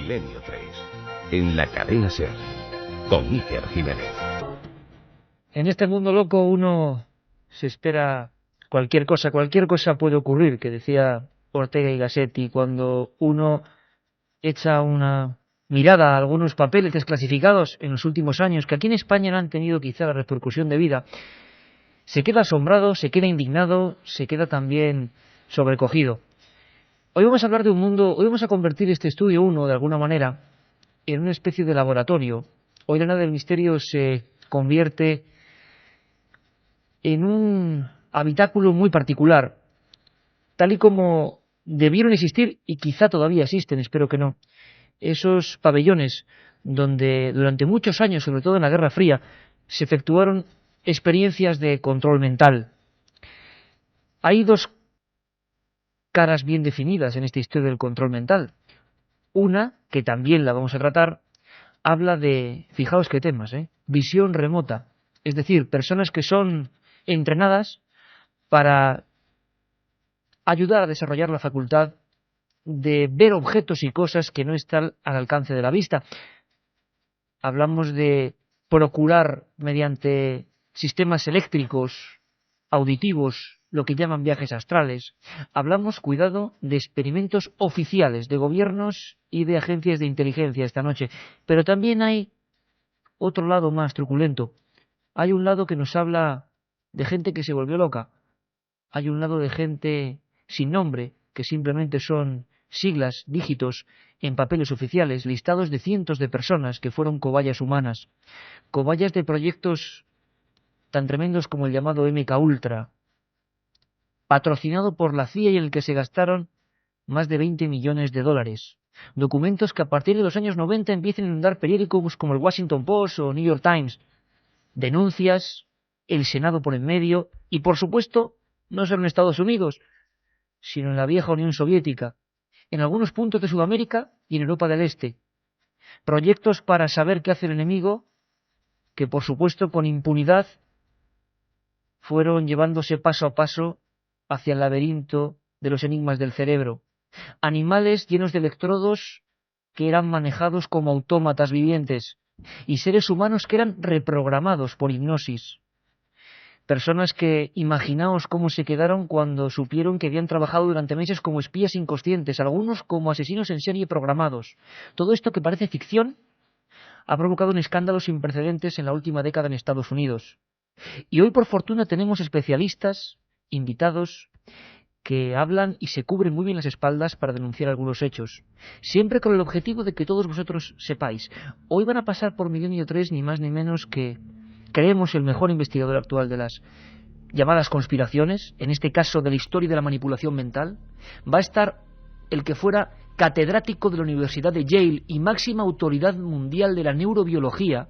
Milenio 3, en la cadena SER, con Iker Jiménez. En este mundo loco uno se espera cualquier cosa puede ocurrir, que decía Ortega y Gassetti, cuando uno echa una mirada a algunos papeles desclasificados en los últimos años, que aquí en España no han tenido quizá la repercusión debida, se queda asombrado, se queda indignado, se queda también sobrecogido. Hoy vamos a hablar de un mundo, hoy vamos a convertir este estudio 1, de alguna manera, en una especie de laboratorio. Hoy la nave del misterio se convierte en un habitáculo muy particular, tal y como debieron existir, y quizá todavía existen, espero que no, esos pabellones donde durante muchos años, sobre todo en la Guerra Fría, se efectuaron experiencias de control mental. Hay dos caras bien definidas en esta historia del control mental. Una, que también la vamos a tratar, habla de, fijaos qué temas, visión remota, es decir, personas que son entrenadas para ayudar a desarrollar la facultad de ver objetos y cosas que no están al alcance de la vista. Hablamos de procurar mediante sistemas eléctricos, auditivos, lo que llaman viajes astrales. Hablamos, cuidado, de experimentos oficiales de gobiernos y de agencias de inteligencia esta noche. Pero también hay otro lado más truculento. Hay un lado que nos habla de gente que se volvió loca. Hay un lado de gente sin nombre, que simplemente son siglas, dígitos, en papeles oficiales, listados de cientos de personas que fueron cobayas humanas, cobayas de proyectos tan tremendos como el llamado MK-Ultra, patrocinado por la CIA y en el que se gastaron más de 20 millones de dólares. Documentos que a partir de los años 90 empiezan a inundar periódicos como el Washington Post o New York Times. Denuncias, el Senado por en medio y, por supuesto, no solo en Estados Unidos, sino en la vieja Unión Soviética, en algunos puntos de Sudamérica y en Europa del Este. Proyectos para saber qué hace el enemigo, que por supuesto con impunidad fueron llevándose paso a paso hacia el laberinto de los enigmas del cerebro. Animales llenos de electrodos que eran manejados como autómatas vivientes y seres humanos que eran reprogramados por hipnosis. Personas que, imaginaos cómo se quedaron cuando supieron que habían trabajado durante meses como espías inconscientes, algunos como asesinos en serie programados. Todo esto, que parece ficción, ha provocado un escándalo sin precedentes en la última década en Estados Unidos. Y hoy, por fortuna, tenemos especialistas, invitados, que hablan y se cubren muy bien las espaldas para denunciar algunos hechos, siempre con el objetivo de que todos vosotros sepáis. Hoy van a pasar por Milenio 3 ni más ni menos que, creemos, el mejor investigador actual de las llamadas conspiraciones, en este caso de la historia de la manipulación mental. Va a estar el que fuera catedrático de la Universidad de Yale y máxima autoridad mundial de la neurobiología,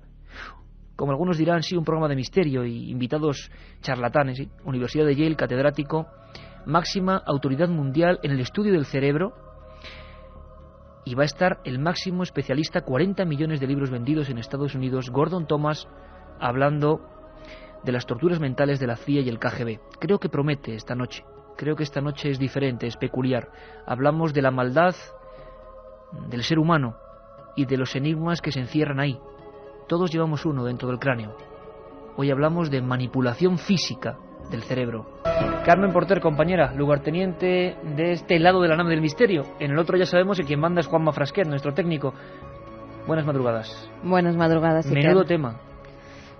como algunos dirán, sí, un programa de misterio y invitados charlatanes, ¿sí? Universidad de Yale, catedrático, máxima autoridad mundial en el estudio del cerebro, y va a estar el máximo especialista, 40 millones de libros vendidos en Estados Unidos, Gordon Thomas, hablando de las torturas mentales de la CIA y el KGB. Creo que promete esta noche. Creo que esta noche es diferente, es peculiar. Hablamos de la maldad del ser humano y de los enigmas que se encierran ahí. Todos llevamos uno dentro del cráneo. Hoy hablamos de manipulación física del cerebro. Carmen Porter, compañera, lugarteniente de este lado de la nave del misterio. En el otro ya sabemos que quien manda es Juanma Frasquet, nuestro técnico. Buenas madrugadas. Buenas madrugadas. Menudo tema.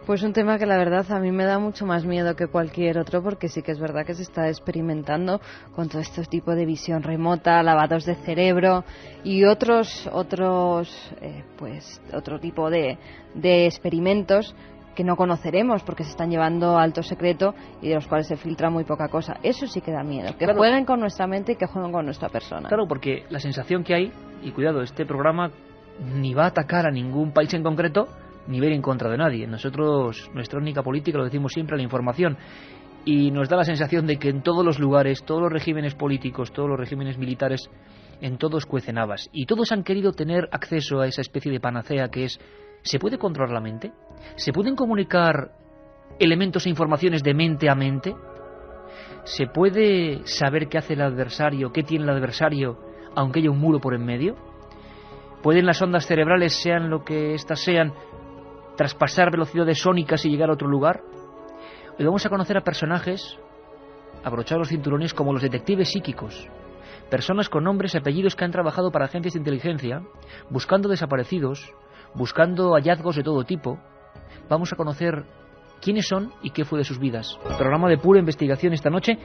Pues un tema que la verdad a mí me da mucho más miedo que cualquier otro, porque sí que es verdad que se está experimentando con todo este tipo de visión remota, lavados de cerebro y otro tipo de experimentos que no conoceremos porque se están llevando a alto secreto y de los cuales se filtra muy poca cosa. Eso sí que da miedo, que claro, jueguen con nuestra mente y que jueguen con nuestra persona. Claro, porque la sensación que hay, y cuidado, este programa ni va a atacar a ningún país en concreto, ni ver en contra de nadie. Nosotros, nuestra única política, lo decimos siempre, la información. Y nos da la sensación de que en todos los lugares, todos los regímenes políticos, todos los regímenes militares, en todos cuecen habas. Y todos han querido tener acceso a esa especie de panacea que es: ¿se puede controlar la mente? ¿Se pueden comunicar elementos e informaciones de mente a mente? ¿Se puede saber qué hace el adversario, qué tiene el adversario, aunque haya un muro por en medio? ¿Pueden las ondas cerebrales, sean lo que éstas sean, traspasar velocidades sónicas y llegar a otro lugar? Hoy vamos a conocer a personajes, abrochados los cinturones, como los detectives psíquicos. Personas con nombres y apellidos que han trabajado para agencias de inteligencia, buscando desaparecidos, buscando hallazgos de todo tipo. Vamos a conocer quiénes son y qué fue de sus vidas. Programa de pura investigación esta noche,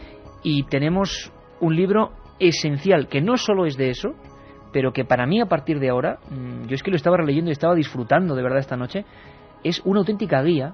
y tenemos un libro esencial, que no solo es de eso, pero que para mí a partir de ahora, yo es que lo estaba releyendo y estaba disfrutando de verdad esta noche, es una auténtica guía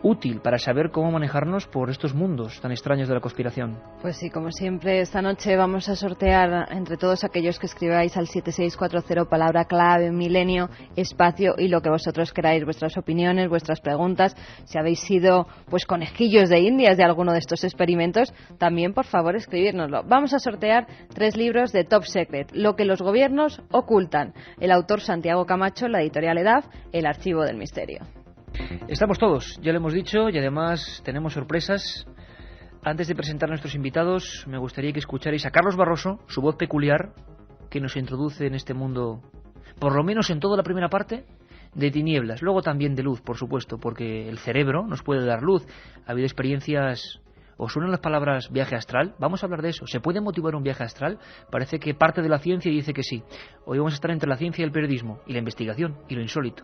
útil para saber cómo manejarnos por estos mundos tan extraños de la conspiración. Pues sí, como siempre, esta noche vamos a sortear entre todos aquellos que escribáis al 7640 palabra clave, milenio, espacio y lo que vosotros queráis, vuestras opiniones, vuestras preguntas. Si habéis sido pues conejillos de indias de alguno de estos experimentos, también por favor escribírnoslo. Vamos a sortear 3 libros de Top Secret, Lo que los gobiernos ocultan. El autor Santiago Camacho, la editorial EDAF, El archivo del misterio. Estamos todos, ya lo hemos dicho, y además tenemos sorpresas. Antes de presentar a nuestros invitados, me gustaría que escucharais a Carlos Barroso, su voz peculiar, que nos introduce en este mundo, por lo menos en toda la primera parte, de tinieblas, luego también de luz, por supuesto, porque el cerebro nos puede dar luz. Ha habido experiencias. ¿Os suenan las palabras viaje astral? Vamos a hablar de eso. ¿Se puede motivar un viaje astral? Parece que parte de la ciencia dice que sí. Hoy vamos a estar entre la ciencia y el periodismo, y la investigación, y lo insólito.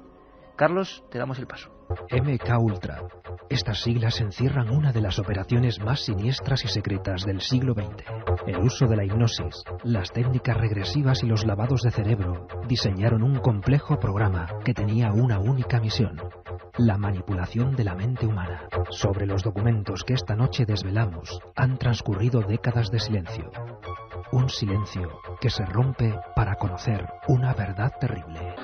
Carlos, te damos el paso. MK Ultra. Estas siglas encierran una de las operaciones más siniestras y secretas del siglo XX. El uso de la hipnosis, las técnicas regresivas y los lavados de cerebro diseñaron un complejo programa que tenía una única misión: la manipulación de la mente humana. Sobre los documentos que esta noche desvelamos han transcurrido décadas de silencio. Un silencio que se rompe para conocer una verdad terrible.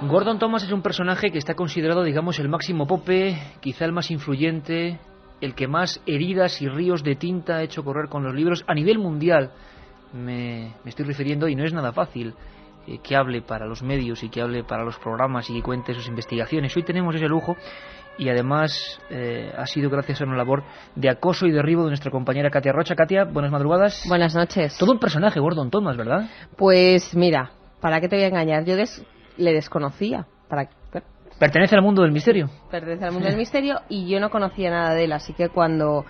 Gordon Thomas es un personaje que está considerado, digamos, el máximo pope, quizá el más influyente, el que más heridas y ríos de tinta ha hecho correr con los libros a nivel mundial. Me estoy refiriendo, y no es nada fácil, que hable para los medios y que hable para los programas y que cuente sus investigaciones. Hoy tenemos ese lujo, y además ha sido gracias a una labor de acoso y derribo de nuestra compañera Katia Rocha. Katia, buenas madrugadas. Buenas noches. Todo un personaje, Gordon Thomas, ¿verdad? Pues mira, ¿para qué te voy a engañar? Yo le desconocía. Pertenece al mundo del misterio. Pertenece al mundo del misterio y yo no conocía nada de él, así que cuando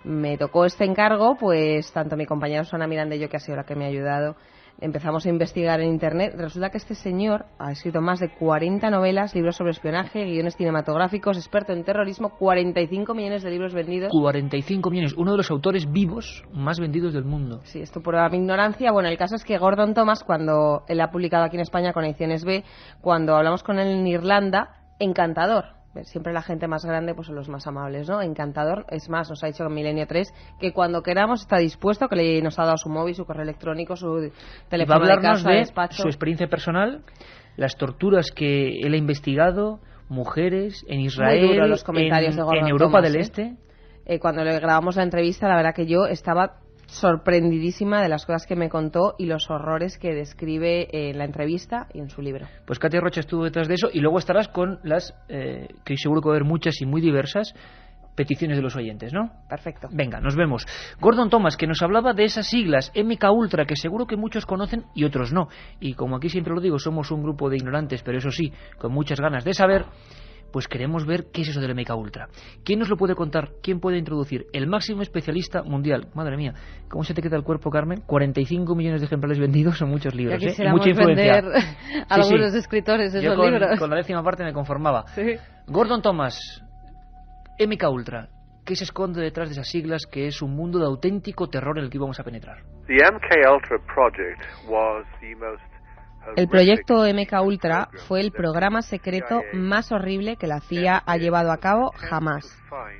me tocó este encargo, pues tanto mi compañera Susana Miranda y yo, que ha sido la que me ha ayudado, empezamos a investigar en internet. Resulta que este señor ha escrito más de 40 novelas, libros sobre espionaje, guiones cinematográficos, experto en terrorismo, 45 millones de libros vendidos. 45 millones, uno de los autores vivos más vendidos del mundo. Sí, esto prueba mi ignorancia. Bueno, el caso es que Gordon Thomas, cuando él ha publicado aquí en España con Ediciones B, cuando hablamos con él en Irlanda, encantador. Siempre la gente más grande pues son los más amables, ¿no? Encantador. Es más, nos ha dicho en Milenio 3 que cuando queramos está dispuesto, que nos ha dado su móvil, su correo electrónico, su teléfono de casa, de despacho. Su experiencia personal, las torturas que él ha investigado, mujeres en Israel, muy duro, los comentarios de Gordon en Europa Thomas, del Este. Cuando le grabamos la entrevista, la verdad que yo estaba sorprendidísima de las cosas que me contó y los horrores que describe en la entrevista y en su libro. Pues Katia Rocha estuvo detrás de eso, y luego estarás con las, que seguro que va a haber muchas y muy diversas, peticiones de los oyentes, ¿no? Perfecto. Venga, nos vemos. Gordon Thomas, que nos hablaba de esas siglas, MK Ultra, que seguro que muchos conocen y otros no. Y como aquí siempre lo digo, somos un grupo de ignorantes, pero eso sí, con muchas ganas de saber. Pues queremos ver qué es eso del MK Ultra. ¿Quién nos lo puede contar? ¿Quién puede introducir? El máximo especialista mundial. Madre mía, ¿cómo se te queda el cuerpo, Carmen? 45 millones de ejemplares vendidos, son muchos libros, ya mucha influencia. Vender algunos escritores esos Yo libros. Con la 10ª parte me conformaba. Sí. Gordon Thomas, MK Ultra. ¿Qué se esconde detrás de esas siglas, que es un mundo de auténtico terror en el que íbamos a penetrar? El proyecto MK Ultra fue el programa secreto más horrible que la CIA ha llevado a cabo jamás,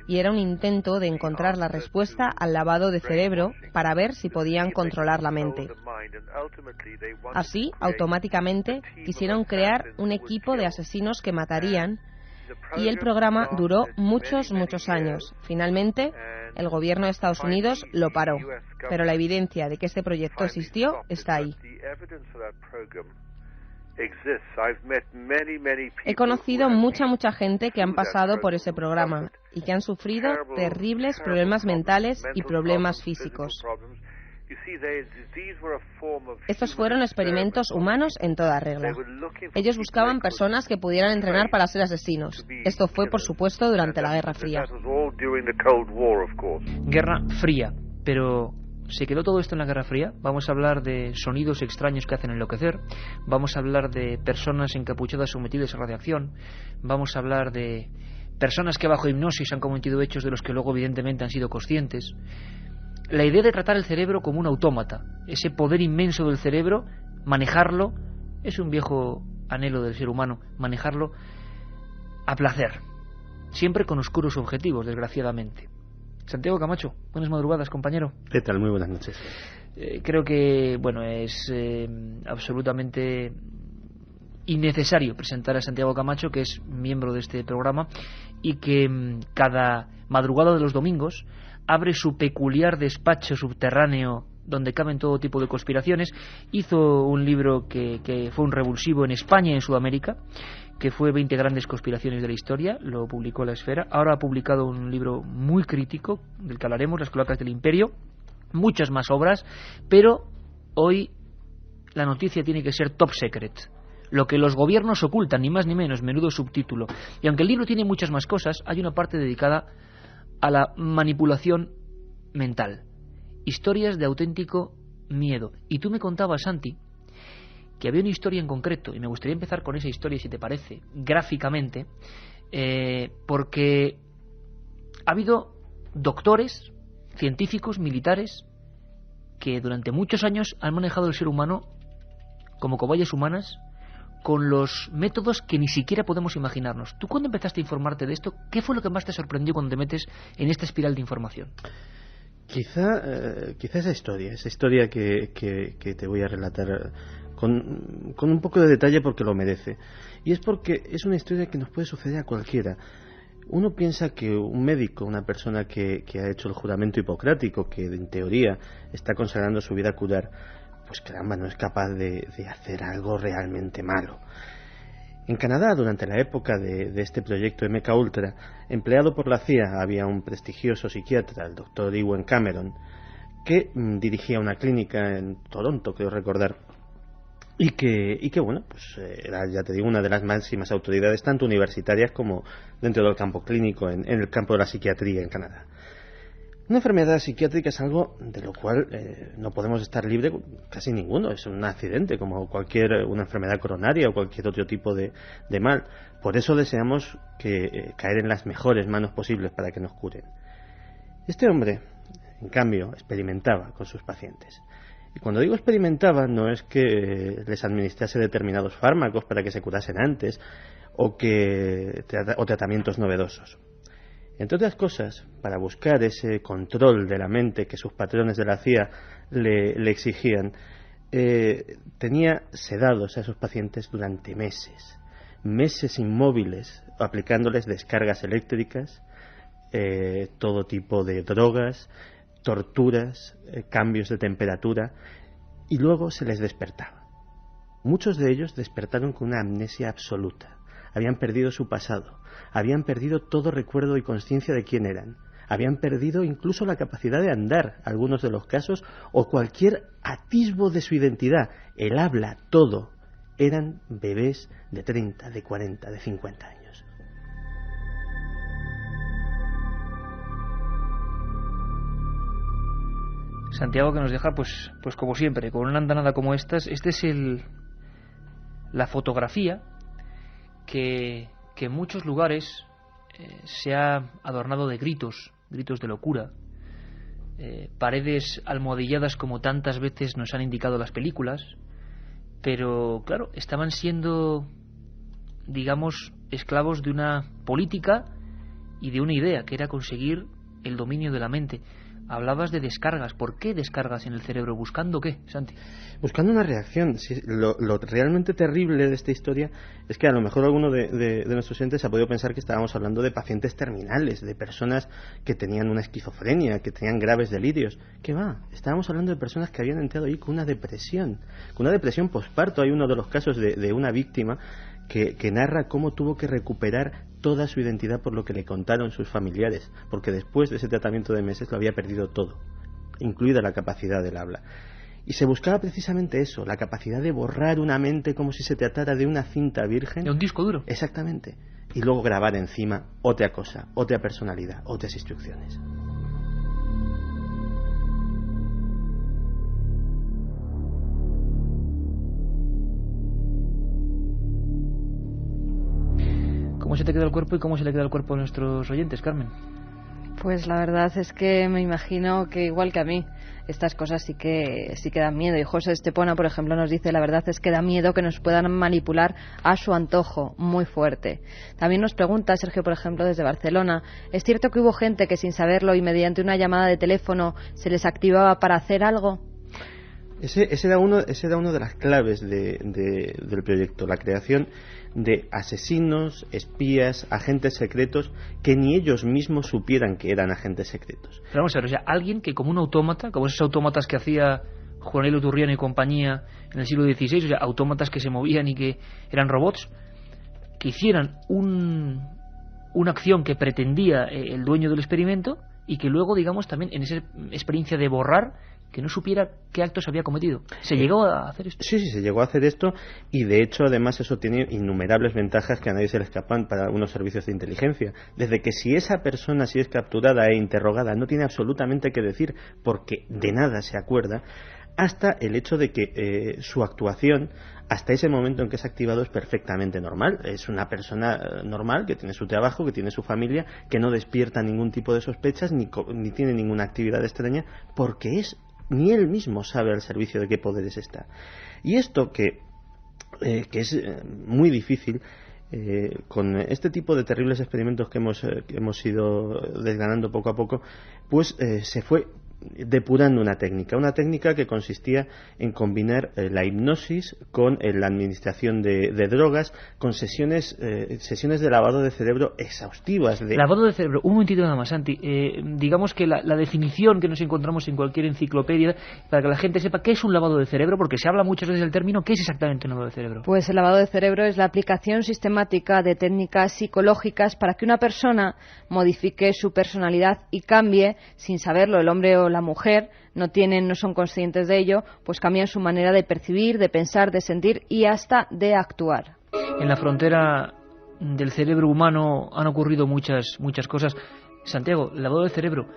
y era un intento de encontrar la respuesta al lavado de cerebro para ver si podían controlar la mente. Así, automáticamente, quisieron crear un equipo de asesinos que matarían, y el programa duró muchos años. Finalmente, el gobierno de Estados Unidos lo paró, pero la evidencia de que este proyecto existió está ahí. He conocido mucha gente que han pasado por ese programa y que han sufrido terribles problemas mentales y problemas físicos. Estos fueron experimentos humanos en toda regla. Ellos buscaban personas que pudieran entrenar para ser asesinos. Esto fue, por supuesto, durante la Guerra Fría. Guerra Fría, pero ¿se quedó todo esto en la Guerra Fría? Vamos a hablar de sonidos extraños que hacen enloquecer, vamos a hablar de personas encapuchadas sometidas a radiación, vamos a hablar de personas que bajo hipnosis han cometido hechos de los que luego evidentemente han sido conscientes. La idea de tratar el cerebro como un autómata, ese poder inmenso del cerebro, manejarlo, es un viejo anhelo del ser humano, manejarlo a placer, siempre con oscuros objetivos, desgraciadamente. Santiago Camacho, buenas madrugadas, compañero. ¿Qué tal? Muy buenas noches. Creo que, bueno, es absolutamente innecesario presentar a Santiago Camacho, que es miembro de este programa y que cada madrugada de los domingos abre su peculiar despacho subterráneo donde caben todo tipo de conspiraciones. Hizo un libro que fue un revulsivo en España y en Sudamérica, que fue 20 grandes conspiraciones de la historia, lo publicó La Esfera. Ahora ha publicado un libro muy crítico, del que hablaremos, Las cloacas del imperio, muchas más obras, pero hoy la noticia tiene que ser top secret, lo que los gobiernos ocultan, ni más ni menos, menudo subtítulo. Y aunque el libro tiene muchas más cosas, hay una parte dedicada a la manipulación mental, historias de auténtico miedo. Y tú me contabas, Santi, que había una historia en concreto, y me gustaría empezar con esa historia, si te parece, gráficamente, porque ha habido doctores, científicos, militares, que durante muchos años han manejado el ser humano como cobayas humanas, con los métodos que ni siquiera podemos imaginarnos. ¿Tú cuando empezaste a informarte de esto, qué fue lo que más te sorprendió cuando te metes en esta espiral de información? Quizá esa historia que te voy a relatar con un poco de detalle, porque lo merece. Y es porque es una historia que nos puede suceder a cualquiera. Uno piensa que un médico, una persona que ha hecho el juramento hipocrático, que en teoría está consagrando su vida a curar, pues caramba, no es capaz de hacer algo realmente malo. En Canadá, durante la época de este proyecto MKUltra, empleado por la CIA, había un prestigioso psiquiatra, el Dr. Ewen Cameron, que dirigía una clínica en Toronto, creo recordar, y que bueno, pues era, ya te digo, una de las máximas autoridades, tanto universitarias como dentro del campo clínico, en el campo de la psiquiatría en Canadá. Una enfermedad psiquiátrica es algo de lo cual no podemos estar libre casi ninguno. Es un accidente como una enfermedad coronaria o cualquier otro tipo de mal. Por eso deseamos caer en las mejores manos posibles para que nos curen. Este hombre, en cambio, experimentaba con sus pacientes. Y cuando digo experimentaba, no es que les administrase determinados fármacos para que se curasen antes o tratamientos novedosos. Entre otras cosas, para buscar ese control de la mente que sus patrones de la CIA le exigían, tenía sedados a esos pacientes durante meses inmóviles, aplicándoles descargas eléctricas, todo tipo de drogas, torturas, cambios de temperatura, y luego se les despertaba. Muchos de ellos despertaron con una amnesia absoluta. Habían perdido su pasado, habían perdido todo recuerdo y conciencia de quién eran, habían perdido incluso la capacidad de andar, algunos de los casos, o cualquier atisbo de su identidad, el habla, todo. Eran bebés de 30, de 40, de 50 años. Santiago, que nos deja, pues como siempre, con una andanada como estas. Este es la fotografía que en muchos lugares se ha adornado de gritos de locura, paredes almohadilladas como tantas veces nos han indicado las películas, pero claro, estaban siendo, digamos, esclavos de una política y de una idea, que era conseguir el dominio de la mente. Hablabas de descargas. ¿Por qué descargas en el cerebro? ¿Buscando qué, Santi? Buscando una reacción. Sí, lo realmente terrible de esta historia es que a lo mejor alguno de nuestros oyentes ha podido pensar que estábamos hablando de pacientes terminales, de personas que tenían una esquizofrenia, que tenían graves delirios. ¿Qué va? Estábamos hablando de personas que habían entrado ahí con una depresión posparto. Hay uno de los casos de una víctima que narra cómo tuvo que recuperar toda su identidad por lo que le contaron sus familiares, porque después de ese tratamiento de meses lo había perdido todo. incluida la capacidad del habla. Y se buscaba precisamente eso, la capacidad de borrar una mente como si se tratara de una cinta virgen. De un disco duro. Exactamente. Y luego grabar encima otra cosa, otra personalidad, otras instrucciones. ¿Cómo se te queda el cuerpo y cómo se le queda el cuerpo a nuestros oyentes, Carmen? Pues la verdad es que me imagino que igual que a mí, estas cosas sí que dan miedo. Y José Estepona, por ejemplo, nos dice: la verdad es que da miedo que nos puedan manipular a su antojo, muy fuerte. También nos pregunta Sergio, por ejemplo, desde Barcelona: ¿es cierto que hubo gente que sin saberlo y mediante una llamada de teléfono se les activaba para hacer algo? Ese era una de las claves del proyecto, la creación de asesinos, espías, agentes secretos que ni ellos mismos supieran que eran agentes secretos. Pero vamos a ver, o sea, alguien que como un autómata, como esos autómatas que hacía Juanelo Turriano y compañía en el siglo XVI, o sea, autómatas que se movían y que eran robots, que hicieran una acción que pretendía el dueño del experimento y que luego, digamos, también en esa experiencia de borrar, que no supiera qué actos había cometido. ¿Se llegó a hacer esto? Sí, se llegó a hacer esto, y de hecho además eso tiene innumerables ventajas que a nadie se le escapan para algunos servicios de inteligencia. Desde que si esa persona, si es capturada e interrogada, no tiene absolutamente que decir porque de nada se acuerda, hasta el hecho de que su actuación hasta ese momento en que es activado es perfectamente normal. Es una persona normal que tiene su trabajo, que tiene su familia, que no despierta ningún tipo de sospechas ni tiene ninguna actividad extraña, porque ni él mismo sabe al servicio de qué poderes está. Y esto que es muy difícil, con este tipo de terribles experimentos que hemos ido desgranando poco a poco, pues se fue depurando una técnica que consistía en combinar la hipnosis con la administración de drogas, con sesiones de lavado de cerebro exhaustivas. Lavado de cerebro, un momentito nada más, Santi. Digamos que la definición que nos encontramos en cualquier enciclopedia, para que la gente sepa qué es un lavado de cerebro, porque se habla muchas veces del término, ¿qué es exactamente un lavado de cerebro? Pues el lavado de cerebro es la aplicación sistemática de técnicas psicológicas para que una persona modifique su personalidad y cambie, sin saberlo el hombre o la mujer, no son conscientes de ello, pues cambian su manera de percibir, de pensar, de sentir y hasta de actuar. En la frontera del cerebro humano han ocurrido muchas cosas. Santiago, lavado de cerebro,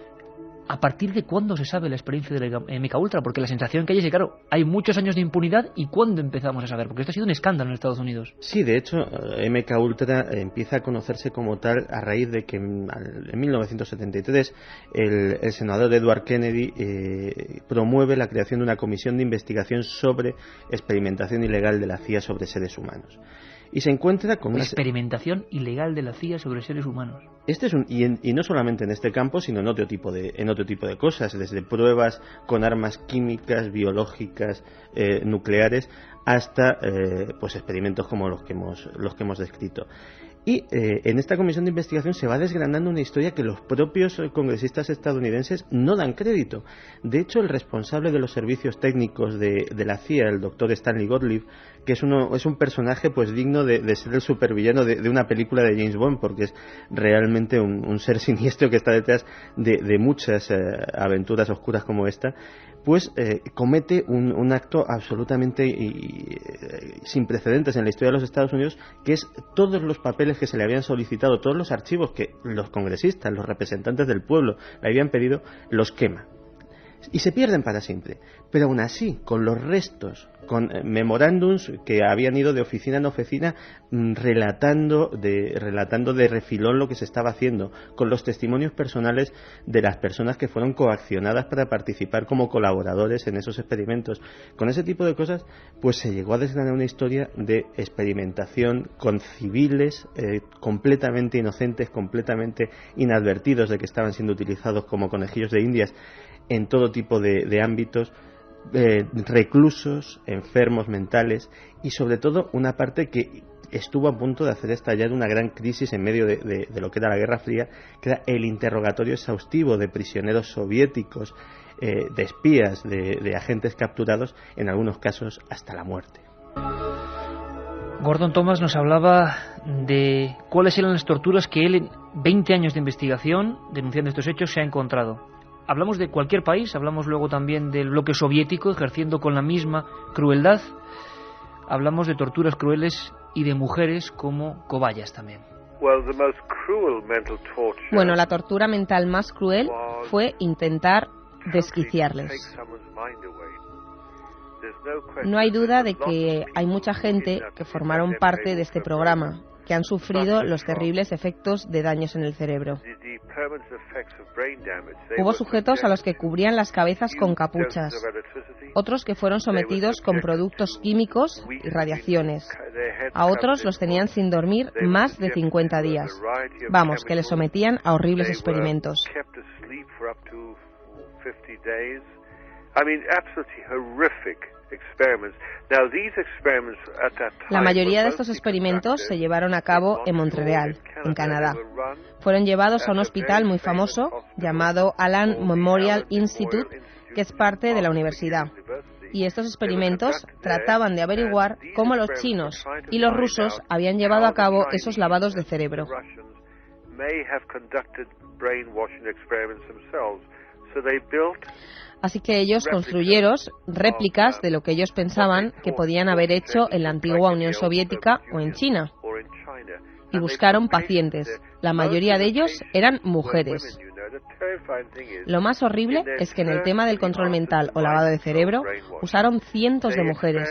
¿a partir de cuándo se sabe la experiencia de la MKUltra? Porque la sensación que hay es que, claro, hay muchos años de impunidad, ¿y cuándo empezamos a saber? Porque esto ha sido un escándalo en Estados Unidos. Sí, de hecho, MKUltra empieza a conocerse como tal a raíz de que en 1973 el senador Edward Kennedy promueve la creación de una comisión de investigación sobre experimentación ilegal de la CIA sobre seres humanos. Y se encuentra con una experimentación ilegal de la CIA sobre seres humanos. Y no solamente en este campo, sino en otro tipo de cosas, desde pruebas con armas químicas, biológicas, nucleares, hasta pues experimentos como los que hemos descrito. Y en esta comisión de investigación se va desgranando una historia que los propios congresistas estadounidenses no dan crédito. De hecho, el responsable de los servicios técnicos de la CIA, el doctor Stanley Gottlieb, que es un personaje pues digno de ser el supervillano de una película de James Bond, porque es realmente un ser siniestro que está detrás de muchas aventuras oscuras como esta, pues comete un acto absolutamente sin precedentes en la historia de los Estados Unidos, que es todos los papeles que se le habían solicitado, todos los archivos que los congresistas, los representantes del pueblo le habían pedido, los quema. Y se pierden para siempre. Pero aún así, con los restos, con memorándums que habían ido de oficina en oficina relatando de refilón lo que se estaba haciendo, con los testimonios personales de las personas que fueron coaccionadas para participar como colaboradores en esos experimentos, con ese tipo de cosas, pues se llegó a desgranar una historia de experimentación con civiles completamente inocentes, completamente inadvertidos de que estaban siendo utilizados como conejillos de indias en todo tipo de ámbitos, reclusos, enfermos mentales, y sobre todo una parte que estuvo a punto de hacer estallar una gran crisis en medio de lo que era la Guerra Fría, que era el interrogatorio exhaustivo de prisioneros soviéticos, de espías, de agentes capturados, en algunos casos hasta la muerte. Gordon Thomas nos hablaba de cuáles eran las torturas que él en 20 años de investigación denunciando estos hechos se ha encontrado. Hablamos de cualquier país, hablamos luego también del bloque soviético ejerciendo con la misma crueldad. Hablamos de torturas crueles y de mujeres como cobayas también. Bueno, la tortura mental más cruel fue intentar desquiciarles. No hay duda de que hay mucha gente que formaron parte de este programa, que han sufrido los terribles efectos de daños en el cerebro. Hubo sujetos a los que cubrían las cabezas con capuchas, otros que fueron sometidos con productos químicos y radiaciones, a otros los tenían sin dormir más de 50 días. Vamos, que les sometían a horribles experimentos. La mayoría de estos experimentos se llevaron a cabo en Montreal, en Canadá. Fueron llevados a un hospital muy famoso llamado Allen Memorial Institute, que es parte de la universidad. Y estos experimentos trataban de averiguar cómo los chinos y los rusos habían llevado a cabo esos lavados de cerebro. Así que ellos construyeron réplicas de lo que ellos pensaban que podían haber hecho en la antigua Unión Soviética o en China. Y buscaron pacientes. La mayoría de ellos eran mujeres. Lo más horrible es que en el tema del control mental o lavado de cerebro usaron cientos de mujeres.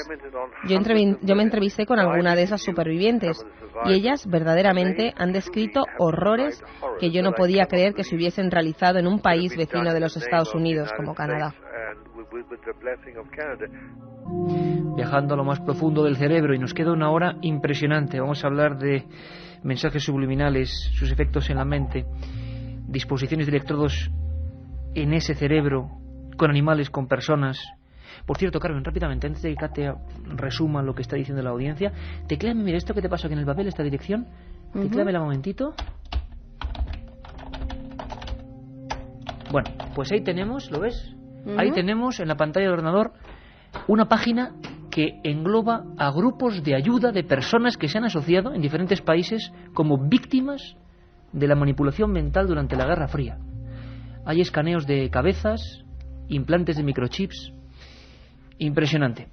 Yo me entrevisté con alguna de esas supervivientes y ellas verdaderamente han descrito horrores que yo no podía creer que se hubiesen realizado en un país vecino de los Estados Unidos como Canadá. Viajando a lo más profundo del cerebro, y nos queda una hora impresionante. Vamos a hablar de mensajes subliminales, sus efectos en la mente, disposiciones de electrodos en ese cerebro, con animales, con personas. Por cierto, Carmen, rápidamente, antes de que Katia resuma lo que está diciendo la audiencia, tecléame, mira, esto que te pasó aquí en el papel, esta dirección, tecléamela un momentito. Bueno, pues ahí tenemos, ¿lo ves? Ahí tenemos en la pantalla del ordenador una página que engloba a grupos de ayuda de personas que se han asociado en diferentes países como víctimas de la manipulación mental durante la Guerra Fría. Hay escaneos de cabezas, implantes de microchips. Impresionante.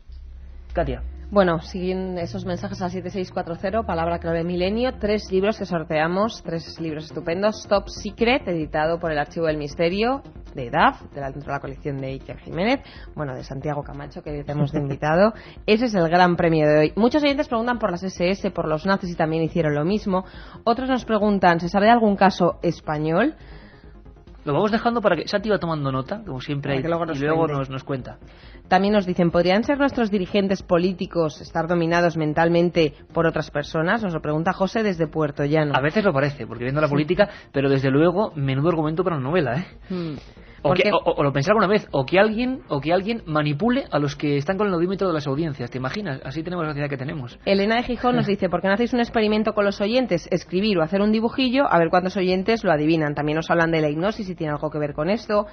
Katia. Bueno, siguen esos mensajes al 7640, palabra clave milenio, 3 libros que sorteamos, 3 libros estupendos. Top Secret, editado por el Archivo del Misterio, de DAF, dentro de la colección de Iker Jiménez, bueno, de Santiago Camacho, que tenemos de invitado. Ese es el gran premio de hoy. Muchos oyentes preguntan por las SS, por los nazis, y también hicieron lo mismo. Otros nos preguntan, ¿se sabe de algún caso español? Lo vamos dejando para que Santi va tomando nota, como siempre, y luego nos cuenta. También nos dicen, ¿podrían ser nuestros dirigentes políticos estar dominados mentalmente por otras personas? Nos lo pregunta José desde Puerto Llano. A veces lo parece, porque viendo la política, pero desde luego, menudo argumento para una novela, ¿eh? O lo pensé alguna vez, o que alguien manipule a los que están con el audímetro de las audiencias, ¿te imaginas? Así tenemos la sociedad que tenemos. Elena de Gijón nos dice, ¿por qué no hacéis un experimento con los oyentes? Escribir o hacer un dibujillo, a ver cuántos oyentes lo adivinan. También nos hablan de la hipnosis, si tiene algo que ver con esto.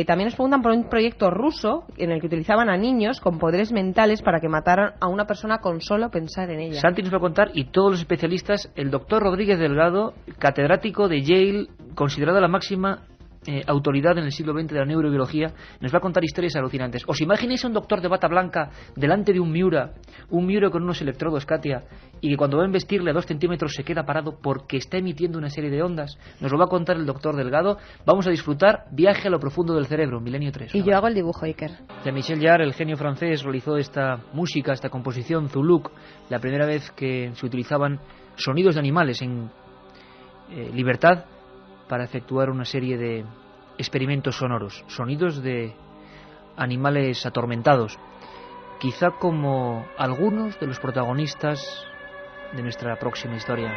También nos preguntan por un proyecto ruso en el que utilizaban a niños con poderes mentales para que mataran a una persona con solo pensar en ella. Santi nos va a contar, y todos los especialistas, el doctor Rodríguez Delgado, catedrático de Yale, considerado la máxima autoridad en el siglo XX de la neurobiología, nos va a contar historias alucinantes. ¿Os imagináis a un doctor de bata blanca delante de un Miura con unos electrodos, Katia, y que cuando va a investirle a 2 centímetros se queda parado porque está emitiendo una serie de ondas? Nos lo va a contar el doctor Delgado. Vamos a disfrutar Viaje a lo profundo del cerebro, Milenio 3. Y yo hago el dibujo, Iker. Jean-Michel Jarre, el genio francés, realizó esta música, esta composición Zuluk, la primera vez que se utilizaban sonidos de animales en libertad para efectuar una serie de experimentos sonoros, sonidos de animales atormentados, quizá como algunos de los protagonistas de nuestra próxima historia.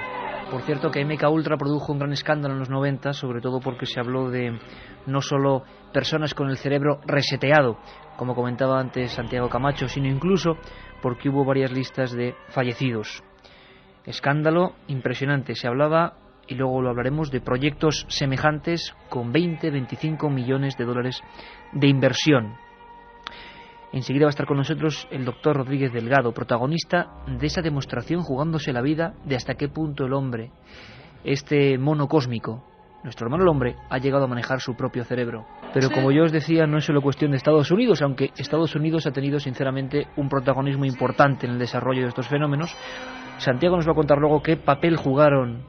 Por cierto, que MK Ultra produjo un gran escándalo en los 90, sobre todo porque se habló de no solo personas con el cerebro reseteado, como comentaba antes Santiago Camacho, sino incluso porque hubo varias listas de fallecidos. Escándalo impresionante. Se hablaba, y luego lo hablaremos, de proyectos semejantes con 20-25 millones de dólares de inversión. Enseguida va a estar con nosotros el doctor Rodríguez Delgado, protagonista de esa demostración jugándose la vida de hasta qué punto el hombre, este mono cósmico, nuestro hermano el hombre, ha llegado a manejar su propio cerebro. Pero como yo os decía, no es solo cuestión de Estados Unidos, aunque Estados Unidos ha tenido sinceramente un protagonismo importante en el desarrollo de estos fenómenos. Santiago nos va a contar luego qué papel jugaron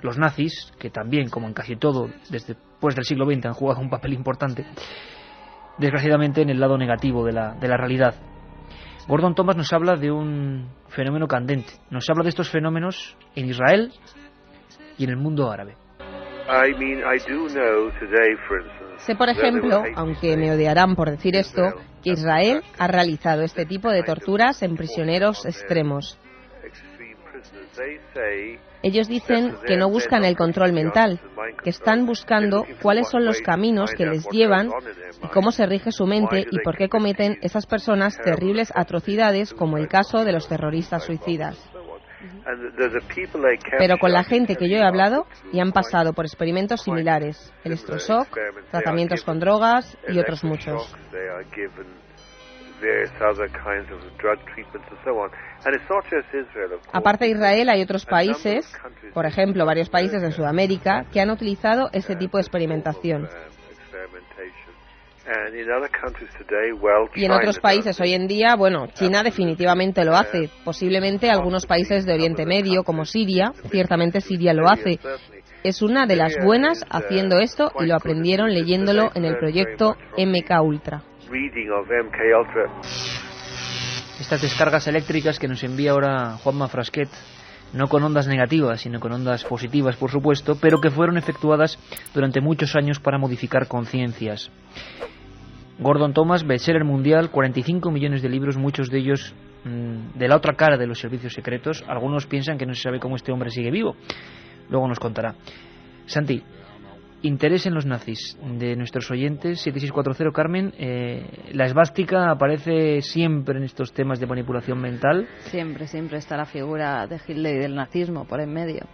los nazis, que también, como en casi todo, después del siglo XX han jugado un papel importante, desgraciadamente en el lado negativo de la realidad. Gordon Thomas nos habla de un fenómeno candente, nos habla de estos fenómenos en Israel y en el mundo árabe. Sé, por ejemplo, aunque me odiarán por decir esto, que Israel ha realizado este tipo de torturas en prisioneros extremos. Ellos dicen que no buscan el control mental, que están buscando cuáles son los caminos que les llevan y cómo se rige su mente y por qué cometen esas personas terribles atrocidades como el caso de los terroristas suicidas. Pero con la gente que yo he hablado y han pasado por experimentos similares, electroshock, tratamientos con drogas y otros muchos. Aparte de Israel, hay otros países, por ejemplo, varios países en Sudamérica, que han utilizado este tipo de experimentación. Y en otros países hoy en día, bueno, China definitivamente lo hace. Posiblemente algunos países de Oriente Medio, como Siria, ciertamente Siria lo hace. Es una de las buenas haciendo esto y lo aprendieron leyéndolo en el proyecto MK Ultra. Estas descargas eléctricas que nos envía ahora Juanma Frasquet, no con ondas negativas, sino con ondas positivas, por supuesto, pero que fueron efectuadas durante muchos años para modificar conciencias. Gordon Thomas, bestseller mundial, 45 millones de libros, muchos de ellos de la otra cara de los servicios secretos. Algunos piensan que no se sabe cómo este hombre sigue vivo. Luego nos contará. Santi, interés en los nazis de nuestros oyentes, 7640 Carmen. La esvástica aparece siempre en estos temas de manipulación mental. Siempre está la figura de Hitler y del nazismo por en medio.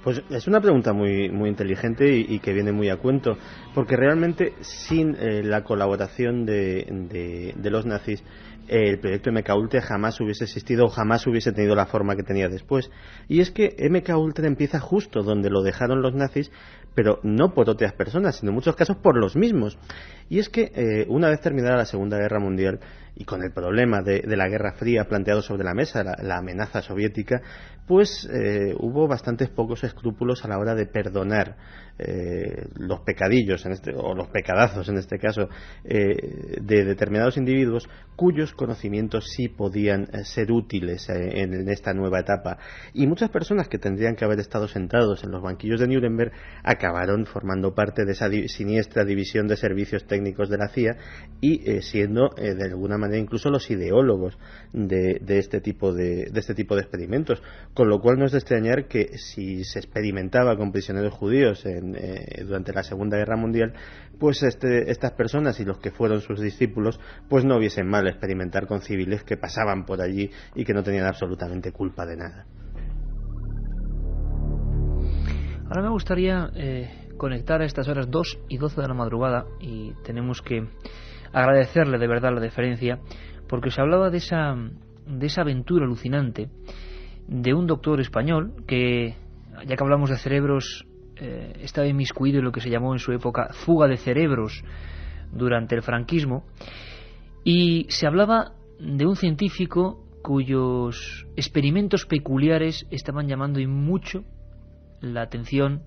Pues es una pregunta muy inteligente y que viene muy a cuento, porque realmente sin la colaboración de los nazis, el proyecto MK Ultra jamás hubiese existido o jamás hubiese tenido la forma que tenía después. Y es que MK Ultra empieza justo donde lo dejaron los nazis, pero no por otras personas, sino en muchos casos por los mismos. Y es que una vez terminada la Segunda Guerra Mundial y con el problema de la Guerra Fría planteado sobre la mesa, la amenaza soviética, pues hubo bastantes pocos escrúpulos a la hora de perdonar los pecadillos o los pecadazos en este caso de determinados individuos cuyos conocimientos sí podían ser útiles en esta nueva etapa, y muchas personas que tendrían que haber estado sentados en los banquillos de Nuremberg acabaron formando parte de esa siniestra división de servicios técnicos de la CIA y siendo de alguna manera incluso los ideólogos de este tipo de experimentos, con lo cual no es de extrañar que si se experimentaba con prisioneros judíos durante la Segunda Guerra Mundial, pues estas personas y los que fueron sus discípulos pues no viesen mal experimentar con civiles que pasaban por allí y que no tenían absolutamente culpa de nada. Ahora me gustaría conectar a estas horas 2 y 12 de la madrugada, y tenemos que agradecerle de verdad la deferencia, porque os hablaba de esa aventura alucinante de un doctor español que, ya que hablamos de cerebros, estaba inmiscuido en lo que se llamó en su época fuga de cerebros durante el franquismo, y se hablaba de un científico cuyos experimentos peculiares estaban llamando y mucho la atención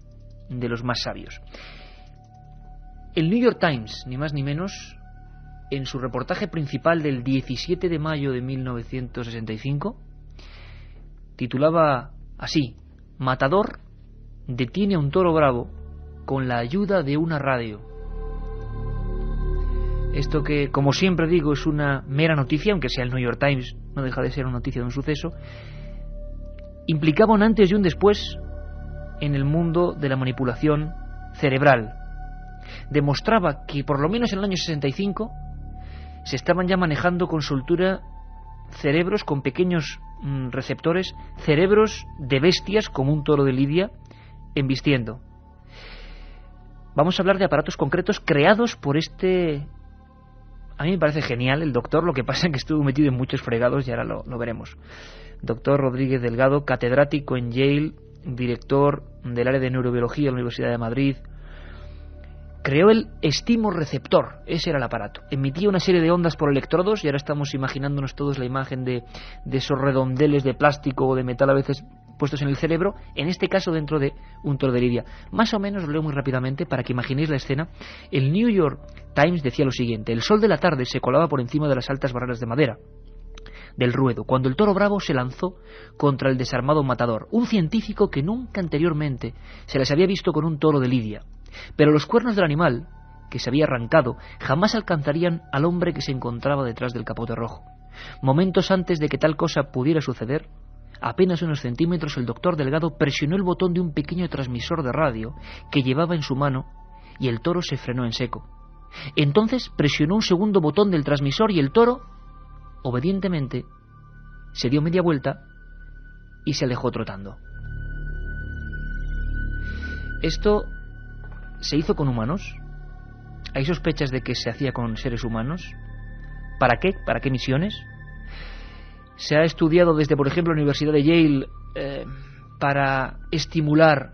de los más sabios. El New York Times, ni más ni menos, en su reportaje principal del 17 de mayo de 1965, titulaba así: Matador detiene a un toro bravo con la ayuda de una radio. Esto que, como siempre digo, es una mera noticia, aunque sea el New York Times, no deja de ser una noticia de un suceso, implicaba un antes y un después en el mundo de la manipulación cerebral. Demostraba que por lo menos en el año 65 se estaban ya manejando con soltura cerebros con pequeños receptores, cerebros de bestias como un toro de Lidia embistiendo. Vamos a hablar de aparatos concretos creados por a mí me parece genial el doctor, lo que pasa es que estuvo metido en muchos fregados y ahora lo veremos. Doctor Rodríguez Delgado, catedrático en Yale, director del área de neurobiología de la Universidad de Madrid, creó el estimorreceptor. Ese era el aparato. Emitía una serie de ondas por electrodos, y ahora estamos imaginándonos todos la imagen de esos redondeles de plástico o de metal a veces puestos en el cerebro, en este caso dentro de un toro de lidia. Más o menos, lo leo muy rápidamente para que imaginéis la escena. El New York Times decía lo siguiente: el sol de la tarde se colaba por encima de las altas barreras de madera del ruedo, cuando el toro bravo se lanzó contra el desarmado matador, un científico que nunca anteriormente se les había visto con un toro de lidia. Pero los cuernos del animal, que se había arrancado, jamás alcanzarían al hombre que se encontraba detrás del capote rojo. Momentos antes de que tal cosa pudiera suceder, apenas unos centímetros, el doctor Delgado presionó el botón de un pequeño transmisor de radio que llevaba en su mano, y el toro se frenó en seco. Entonces presionó un segundo botón del transmisor y el toro, obedientemente, se dio media vuelta y se alejó trotando. Esto se hizo con humanos. ¿Hay sospechas de que se hacía con seres humanos? ¿Para qué? ¿Para qué misiones? Se ha estudiado desde, por ejemplo, la Universidad de Yale para estimular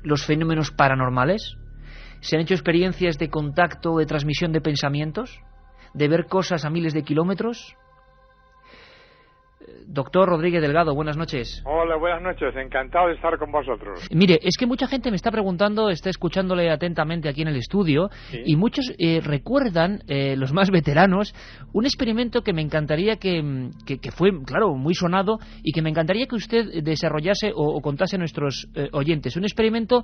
los fenómenos paranormales. Se han hecho experiencias de contacto, de transmisión de pensamientos, de ver cosas a miles de kilómetros. Doctor Rodríguez Delgado, buenas noches. Hola, buenas noches, encantado de estar con vosotros. Mire, es que mucha gente me está preguntando, está escuchándole atentamente aquí en el estudio, ¿sí? Y muchos recuerdan, los más veteranos, un experimento que me encantaría que fue, claro, muy sonado, y que me encantaría que usted desarrollase o contase a nuestros oyentes. Un experimento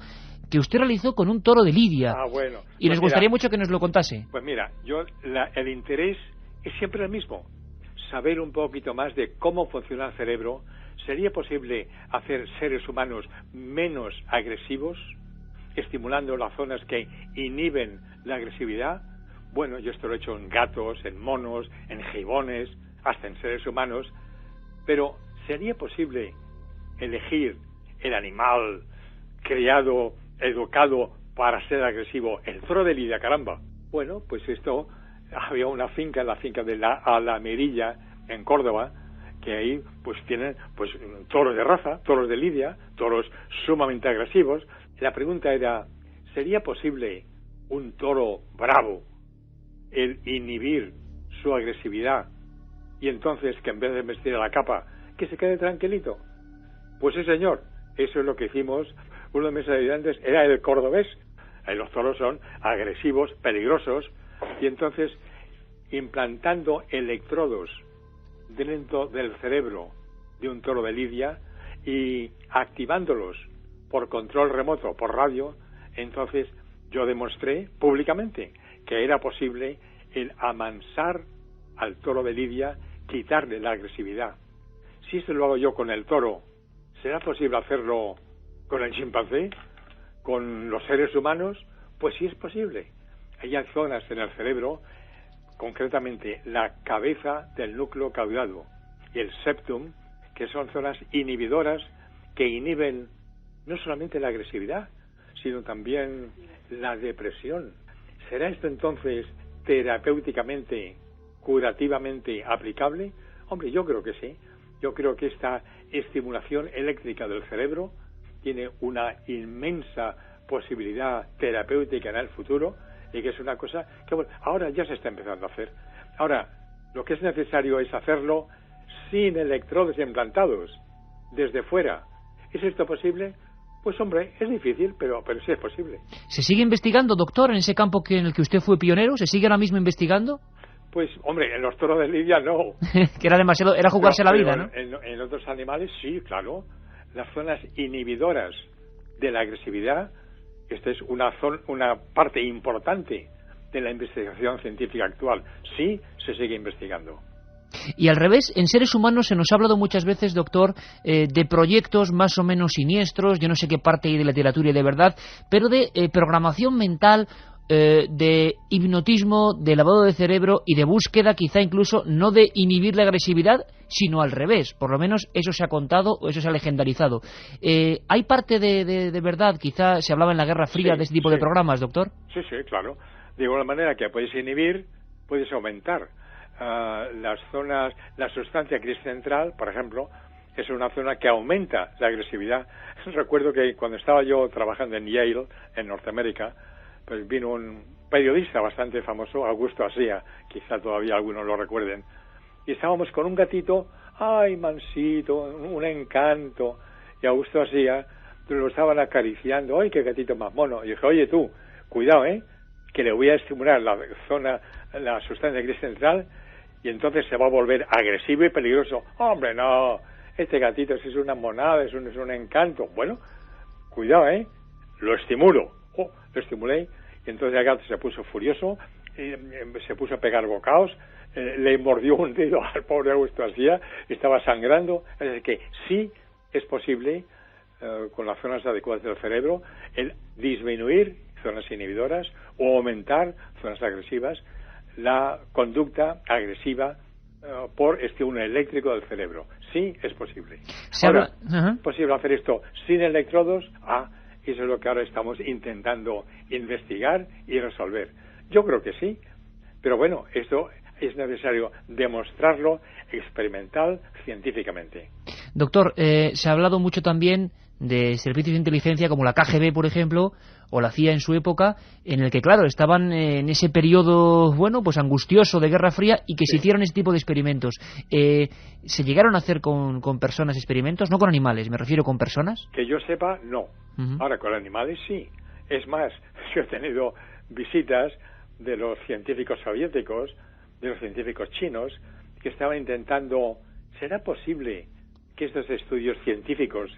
que usted realizó con un toro de lidia. Ah, bueno. Y nos gustaría mucho que nos lo contase. Pues mira, el interés es siempre el mismo. Saber un poquito más de cómo funciona el cerebro. ¿Sería posible hacer seres humanos menos agresivos, estimulando las zonas que inhiben la agresividad? Bueno, yo esto lo he hecho en gatos, en monos, en gibones, hasta en seres humanos. Pero ¿sería posible elegir el animal criado, educado para ser agresivo? El toro de lidia, caramba. Bueno, pues esto... Había una finca, la finca de la Alamerilla, en Córdoba, que ahí pues tienen pues toros de raza, toros de lidia, toros sumamente agresivos. La pregunta era, ¿sería posible un toro bravo el inhibir su agresividad y entonces que en vez de vestir a la capa, que se quede tranquilito? Pues sí, señor, eso es lo que hicimos. Uno de mis ayudantes era el cordobés. Los toros son agresivos, peligrosos. Y entonces, implantando electrodos dentro del cerebro de un toro de lidia y activándolos por control remoto, por radio, entonces yo demostré públicamente que era posible el amansar al toro de lidia, quitarle la agresividad. Si esto lo hago yo con el toro, ¿será posible hacerlo con el chimpancé? ¿Con los seres humanos? Pues sí es posible. Hay zonas en el cerebro, concretamente la cabeza del núcleo caudado y el septum, que son zonas inhibidoras que inhiben no solamente la agresividad, sino también la depresión. ¿Será esto entonces terapéuticamente, curativamente aplicable? Hombre, yo creo que sí. Yo creo que esta estimulación eléctrica del cerebro tiene una inmensa posibilidad terapéutica en el futuro, y que es una cosa que bueno, ahora ya se está empezando a hacer. Ahora, lo que es necesario es hacerlo sin electrodos implantados, desde fuera. ¿Es esto posible? Pues hombre, es difícil, pero sí es posible. ¿Se sigue investigando, doctor, en ese campo en el que usted fue pionero? ¿Se sigue ahora mismo investigando? Pues, hombre, en los toros de lidia no. Que era demasiado, era jugarse la vida, ¿no? En otros animales sí, claro. Las zonas inhibidoras de la agresividad, esta es una parte importante de la investigación científica actual. Sí, se sigue investigando. Y al revés, en seres humanos se nos ha hablado muchas veces, doctor, de proyectos más o menos siniestros, yo no sé qué parte hay de la literatura y de verdad, pero de programación mental, de hipnotismo, de lavado de cerebro y de búsqueda, quizá incluso no de inhibir la agresividad, sino al revés. Por lo menos eso se ha contado o eso se ha legendarizado. ¿Hay parte de verdad? Quizá se hablaba en la Guerra Fría de ese tipo de programas, doctor. Sí, claro. De igual manera que puedes inhibir, puedes aumentar las zonas, la sustancia gris central, por ejemplo, es una zona que aumenta la agresividad. Recuerdo que cuando estaba yo trabajando en Yale, en Norteamérica, pues vino un periodista bastante famoso, Augusto Asía, quizá todavía algunos lo recuerden, y estábamos con un gatito, ay, mansito, un encanto, y Augusto Asía lo estaban acariciando, ay, qué gatito más mono, y dije, oye tú, cuidado, que le voy a estimular la sustancia gris central, y entonces se va a volver agresivo y peligroso. Hombre, no, este gatito es una monada, es un encanto. Bueno, cuidado, lo estimulo. Lo estimulé, y entonces el gato se puso furioso, se puso a pegar bocados, le mordió un dedo al pobre Augusto Asía, estaba sangrando. Es decir, que sí es posible, con las zonas adecuadas del cerebro, el disminuir zonas inhibidoras o aumentar zonas agresivas, la conducta agresiva por estímulo eléctrico del cerebro. Sí, es posible. Ahora, ¿es posible hacer esto sin electrodos? Eso es lo que ahora estamos intentando investigar y resolver. Yo creo que sí, pero bueno, esto es necesario demostrarlo experimental, científicamente. Doctor, se ha hablado mucho también de servicios de inteligencia como la KGB, por ejemplo, o la CIA en su época, en el que, claro, estaban en ese periodo, bueno, pues angustioso de Guerra Fría, y que se hicieron ese tipo de experimentos. ¿Se llegaron a hacer con personas experimentos? No con animales, me refiero, con personas. Que yo sepa, no. Ahora, con animales sí. Es más, yo he tenido visitas de los científicos soviéticos, de los científicos chinos, que estaban intentando, ¿será posible que estos estudios científicos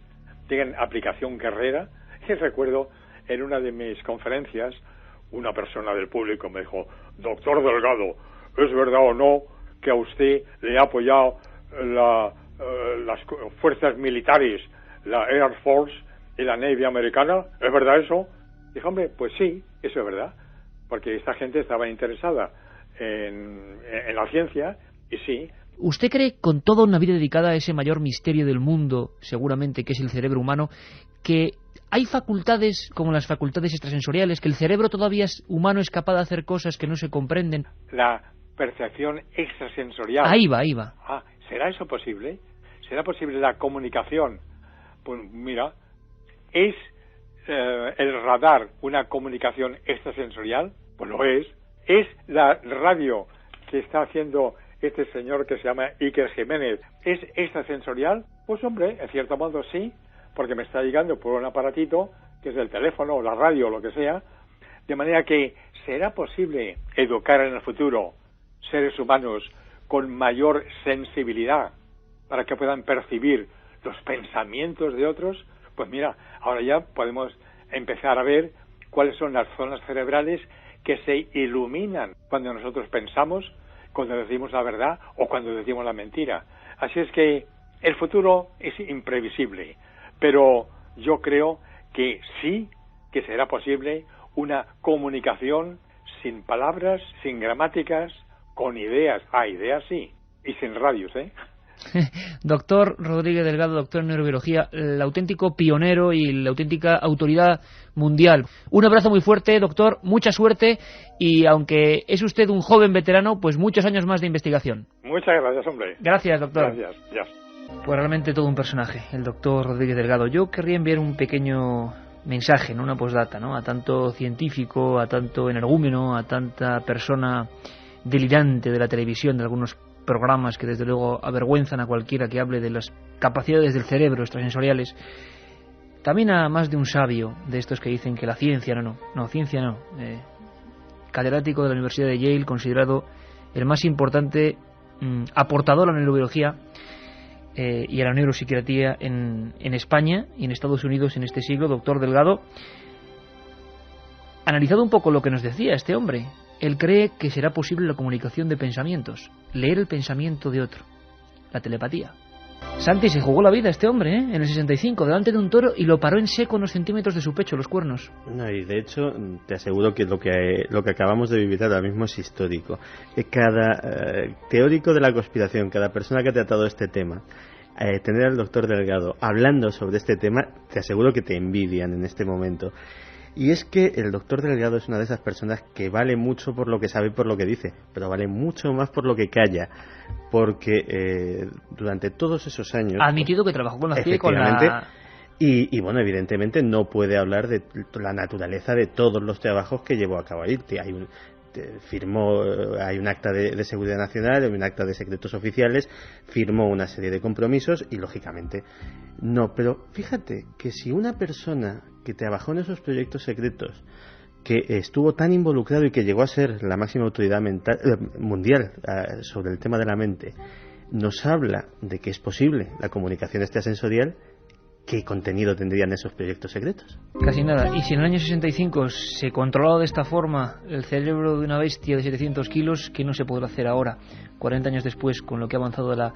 tengan aplicación guerrera? Y recuerdo, en una de mis conferencias, una persona del público me dijo, doctor Delgado, ¿es verdad o no que a usted le ha apoyado las fuerzas militares, la Air Force y la Navy americana? ¿Es verdad eso? Dije, hombre, pues sí, eso es verdad, porque esta gente estaba interesada en la ciencia, y sí. ¿Usted cree, con toda una vida dedicada a ese mayor misterio del mundo, seguramente, que es el cerebro humano, que hay facultades como las facultades extrasensoriales, que el cerebro todavía humano es capaz de hacer cosas que no se comprenden? La percepción extrasensorial. Ahí va. ¿Será eso posible? ¿Será posible la comunicación? Pues mira, ¿es el radar una comunicación extrasensorial? Pues lo es. ¿Es la radio que está haciendo este señor que se llama Iker Jiménez, es extrasensorial? Pues hombre, en cierto modo sí, porque me está llegando por un aparatito, que es el teléfono o la radio o lo que sea, de manera que ¿será posible educar en el futuro seres humanos con mayor sensibilidad para que puedan percibir los pensamientos de otros? Pues mira, ahora ya podemos empezar a ver cuáles son las zonas cerebrales que se iluminan cuando nosotros pensamos, cuando decimos la verdad o cuando decimos la mentira. Así es que el futuro es imprevisible, pero yo creo que sí que será posible una comunicación sin palabras, sin gramáticas, con ideas. Ideas sí, y sin radios, Doctor Rodríguez Delgado, doctor en neurobiología, el auténtico pionero y la auténtica autoridad mundial. Un abrazo muy fuerte, doctor, mucha suerte, y aunque es usted un joven veterano, pues muchos años más de investigación. Muchas gracias, hombre. Gracias, doctor. Gracias. Pues realmente todo un personaje, el doctor Rodríguez Delgado. Yo querría enviar un pequeño mensaje, una postdata, a tanto científico, a tanto energúmeno, a tanta persona delirante de la televisión, de algunos programas que desde luego avergüenzan a cualquiera que hable de las capacidades del cerebro extrasensoriales. También a más de un sabio de estos que dicen que la ciencia ciencia no. Catedrático de la Universidad de Yale, considerado el más importante aportador a la neurobiología y a la neuropsiquiatría en España y en Estados Unidos en este siglo, doctor Delgado. Analizado un poco lo que nos decía este hombre, él cree que será posible la comunicación de pensamientos, leer el pensamiento de otro, la telepatía. Santi, se jugó la vida este hombre, en el 65, delante de un toro, y lo paró en seco unos centímetros de su pecho, los cuernos. No, y de hecho, te aseguro que lo que acabamos de vivir ahora mismo es histórico. Cada teórico de la conspiración, cada persona que ha tratado este tema, tener al doctor Delgado hablando sobre este tema, te aseguro que te envidian en este momento. Y es que el doctor Delgado es una de esas personas que vale mucho por lo que sabe y por lo que dice, pero vale mucho más por lo que calla, porque durante todos esos años... Ha admitido que trabajó con la CIA y con la... Y bueno, evidentemente no puede hablar de la naturaleza de todos los trabajos que llevó a cabo ahí. Hay un acta de seguridad nacional, hay un acta de secretos oficiales, firmó una serie de compromisos y lógicamente no. Pero fíjate que si una persona que trabajó en esos proyectos secretos, que estuvo tan involucrado y que llegó a ser la máxima autoridad mundial sobre el tema de la mente, nos habla de que es posible la comunicación extrasensorial, ¿qué contenido tendrían esos proyectos secretos? Casi nada. Y si en el año 65 se controlaba de esta forma el cerebro de una bestia de 700 kilos, ¿qué no se podrá hacer ahora, 40 años después, con lo que ha avanzado la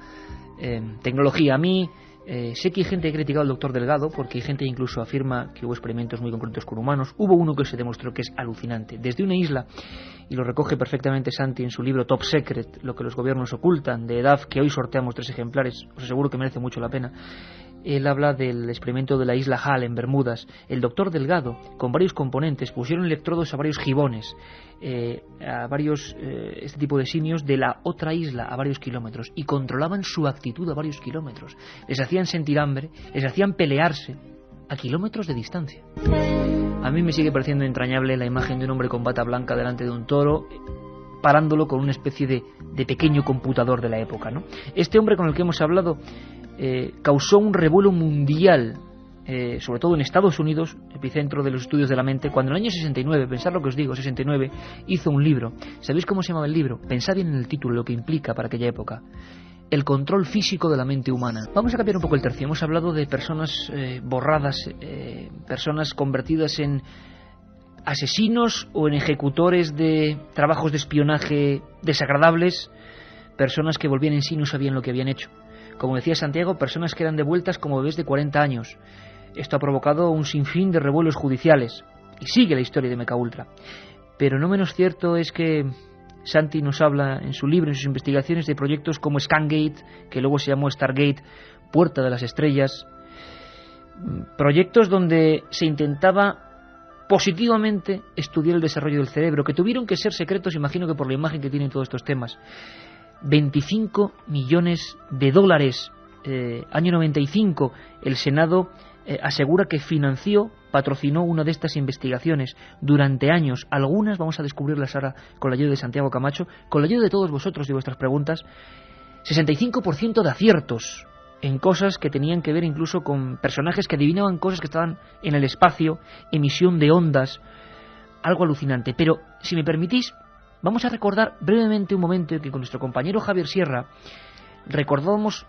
tecnología? A mí sé que hay gente que ha criticado al doctor Delgado, porque hay gente que incluso afirma que hubo experimentos muy concretos con humanos. Hubo uno que se demostró que es alucinante. Desde una isla, y lo recoge perfectamente Santi en su libro Top Secret, lo que los gobiernos ocultan, de EDAF, que hoy sorteamos 3 ejemplares, os aseguro que merece mucho la pena. Él habla del experimento de la isla Hall en Bermudas. El doctor Delgado, con varios componentes, pusieron electrodos a varios gibones, a varios este tipo de simios de la otra isla a varios kilómetros, y controlaban su actitud a varios kilómetros. Les hacían sentir hambre, les hacían pelearse a kilómetros de distancia. A mí me sigue pareciendo entrañable la imagen de un hombre con bata blanca delante de un toro, parándolo con una especie de pequeño computador de la época, ¿no? Este hombre con el que hemos hablado causó un revuelo mundial, sobre todo en Estados Unidos, epicentro de los estudios de la mente, cuando en el año 69, pensad lo que os digo, 69, hizo un libro. ¿Sabéis cómo se llamaba el libro? Pensad bien en el título, lo que implica para aquella época: El control físico de la mente humana. Vamos a cambiar un poco el tercio. Hemos hablado de personas borradas, personas convertidas en asesinos o en ejecutores de trabajos de espionaje desagradables, personas que volvían en sí y no sabían lo que habían hecho. Como decía Santiago, personas que eran devueltas como bebés de 40 años. Esto ha provocado un sinfín de revuelos judiciales. Y sigue la historia de MK Ultra. Pero no menos cierto es que Santi nos habla en su libro, en sus investigaciones, de proyectos como Scangate, que luego se llamó Stargate, Puerta de las Estrellas. Proyectos donde se intentaba positivamente estudiar el desarrollo del cerebro, que tuvieron que ser secretos, imagino que por la imagen que tienen todos estos temas. 25 millones de dólares. Año 95, el Senado asegura que patrocinó una de estas investigaciones durante años. Algunas vamos a descubrirlas ahora con la ayuda de Santiago Camacho, con la ayuda de todos vosotros y vuestras preguntas. 65% de aciertos en cosas que tenían que ver incluso con personajes que adivinaban cosas que estaban en el espacio, emisión de ondas, algo alucinante. Pero, si me permitís, vamos a recordar brevemente un momento en que con nuestro compañero Javier Sierra recordamos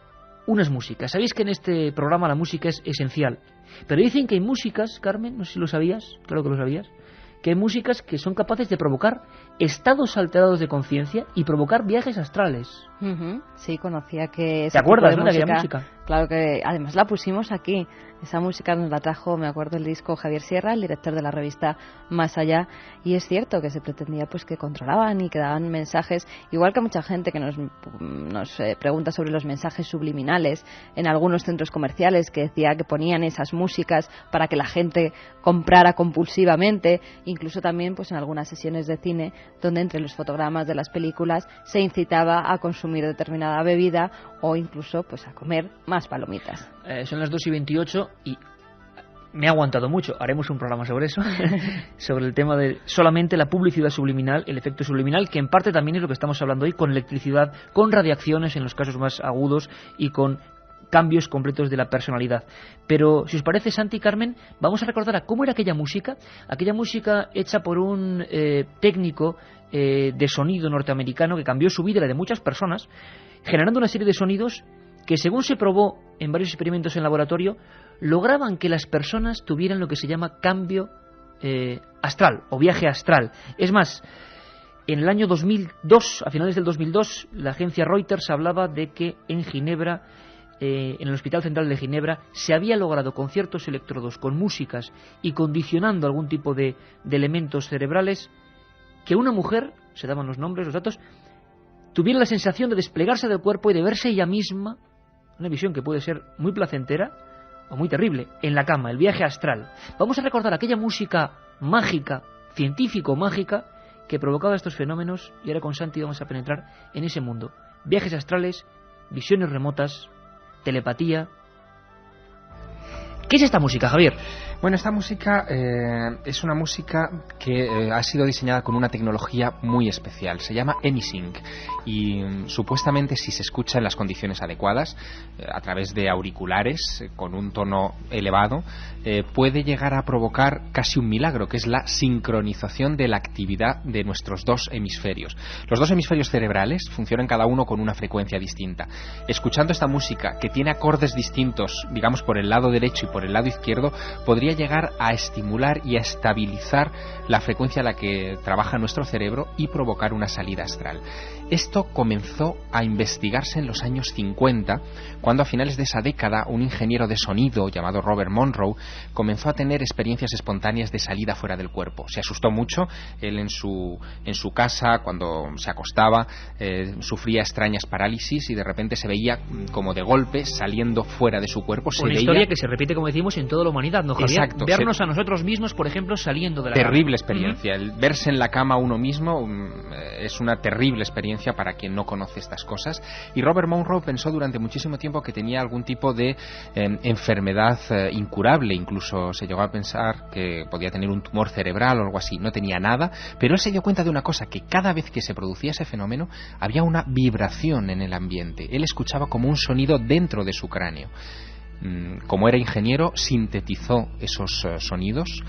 unas músicas. Sabéis que en este programa la música es esencial, pero dicen que hay músicas, Carmen, no sé si lo sabías, claro que lo sabías, que hay músicas que son capaces de provocar estados alterados de conciencia y provocar viajes astrales. Sí, conocía que... ¿Te acuerdas, no, de aquella música? Claro que además la pusimos aquí. Esa música nos la trajo, me acuerdo, el disco Javier Sierra, el director de la revista Más Allá, y es cierto que se pretendía pues que controlaban y que daban mensajes, igual que mucha gente que nos pregunta sobre los mensajes subliminales en algunos centros comerciales, que decía que ponían esas músicas para que la gente comprara compulsivamente, incluso también pues en algunas sesiones de cine donde entre los fotogramas de las películas se incitaba a consumir determinada bebida o incluso pues a comer más palomitas. Son las 2:28 y me ha aguantado mucho. Haremos un programa sobre eso, sobre el tema de solamente la publicidad subliminal, el efecto subliminal, que en parte también es lo que estamos hablando hoy, con electricidad, con radiaciones en los casos más agudos y con cambios completos de la personalidad. Pero, si os parece, Santi y Carmen, vamos a recordar a cómo era aquella música hecha por un técnico de sonido norteamericano que cambió su vida y la de muchas personas, generando una serie de sonidos que, según se probó en varios experimentos en laboratorio, lograban que las personas tuvieran lo que se llama cambio astral o viaje astral. Es más, en el año 2002, a finales del 2002, la agencia Reuters hablaba de que en Ginebra, en el Hospital Central de Ginebra, se había logrado con ciertos electrodos, con músicas y condicionando algún tipo de elementos cerebrales, que una mujer, se daban los nombres, los datos, tuviera la sensación de desplegarse del cuerpo y de verse ella misma, una visión que puede ser muy placentera o muy terrible, en la cama, el viaje astral. Vamos a recordar aquella música mágica, científico-mágica, que provocaba estos fenómenos, y ahora con Santi vamos a penetrar en ese mundo. Viajes astrales, visiones remotas, telepatía. ¿Qué es esta música, Javier? Bueno, esta música es una música que ha sido diseñada con una tecnología muy especial. Se llama EmiSync y supuestamente, si se escucha en las condiciones adecuadas, a través de auriculares con un tono elevado, puede llegar a provocar casi un milagro, que es la sincronización de la actividad de nuestros dos hemisferios. Los dos hemisferios cerebrales funcionan cada uno con una frecuencia distinta. Escuchando esta música, que tiene acordes distintos, digamos por el lado derecho y por el lado izquierdo, podría llegar a estimular y a estabilizar la frecuencia a la que trabaja nuestro cerebro y provocar una salida astral. Esto comenzó a investigarse en los años 50, cuando a finales de esa década un ingeniero de sonido llamado Robert Monroe comenzó a tener experiencias espontáneas de salida fuera del cuerpo. Se asustó mucho. Él en su casa, cuando se acostaba, sufría extrañas parálisis y de repente se veía como de golpe saliendo fuera de su cuerpo. Una historia que se repite, como decimos, en toda la humanidad, ¿no, Javier? Exacto. Vernos a nosotros mismos, por ejemplo, saliendo de la cama. Terrible experiencia. El verse en la cama uno mismo es una terrible experiencia para quien no conoce estas cosas. Y Robert Monroe pensó durante muchísimo tiempo que tenía algún tipo de enfermedad incurable. Incluso se llegó a pensar que podía tener un tumor cerebral o algo así. No tenía nada, pero él se dio cuenta de una cosa, que cada vez que se producía ese fenómeno había una vibración en el ambiente. Él escuchaba como un sonido dentro de su cráneo. Como era ingeniero, sintetizó esos sonidos,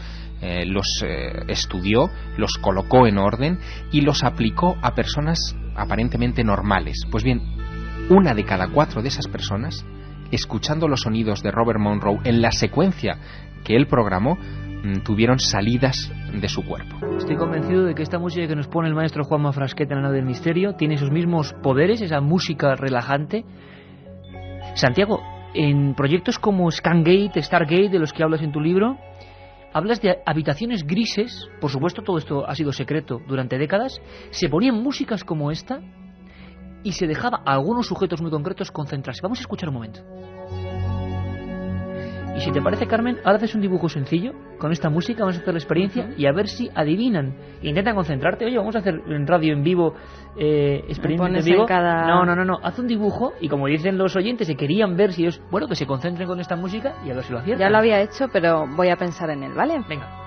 los estudió, los colocó en orden y los aplicó a personas aparentemente normales. Pues bien, 1 de cada 4 de esas personas, escuchando los sonidos de Robert Monroe en la secuencia que él programó, tuvieron salidas de su cuerpo. Estoy convencido de que esta música que nos pone el maestro Juanma Frasqueta en la nave del misterio tiene esos mismos poderes, esa música relajante. Santiago, en proyectos como Scangate, Stargate, de los que hablas en tu libro, hablas de habitaciones grises. Por supuesto, todo esto ha sido secreto durante décadas. Se ponían músicas como esta y se dejaba a algunos sujetos muy concretos concentrarse. Vamos a escuchar un momento. Y si te parece, Carmen, ahora haces un dibujo sencillo con esta música, vamos a hacer la experiencia y a ver si adivinan. Intentan concentrarte. Oye, vamos a hacer en radio en vivo, experiencia en vivo. No. Haz un dibujo y, como dicen los oyentes, que querían ver si ellos, bueno, que se concentren con esta música y a ver si lo aciertan. Ya lo había hecho, pero voy a pensar en él, ¿vale? Venga.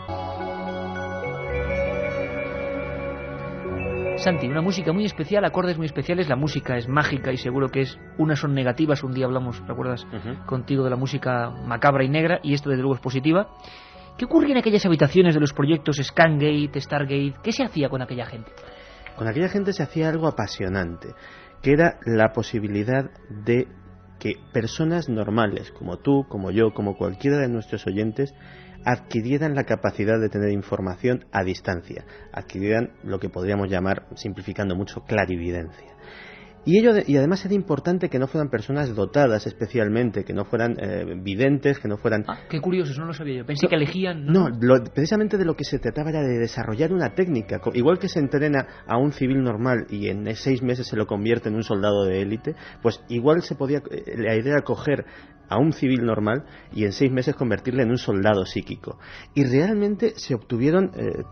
Santi, una música muy especial, acordes muy especiales, la música es mágica y seguro que unas son negativas, un día hablamos, ¿recuerdas? Contigo de la música macabra y negra, y esto desde luego es positiva. ¿Qué ocurría en aquellas habitaciones de los proyectos Scangate, Stargate? ¿Qué se hacía con aquella gente? Con aquella gente se hacía algo apasionante, que era la posibilidad de que personas normales, como tú, como yo, como cualquiera de nuestros oyentes, adquirieran la capacidad de tener información a distancia, adquirieran lo que podríamos llamar, simplificando mucho, clarividencia. Y además era importante que no fueran personas dotadas especialmente, que no fueran videntes, que no fueran... Ah, qué curioso, eso no lo sabía yo. Pensé que elegían... No, precisamente de lo que se trataba era de desarrollar una técnica. Igual que se entrena a un civil normal y en 6 meses se lo convierte en un soldado de élite, pues igual se podía... La idea era coger a un civil normal y en 6 meses convertirle en un soldado psíquico. Y realmente se obtuvieron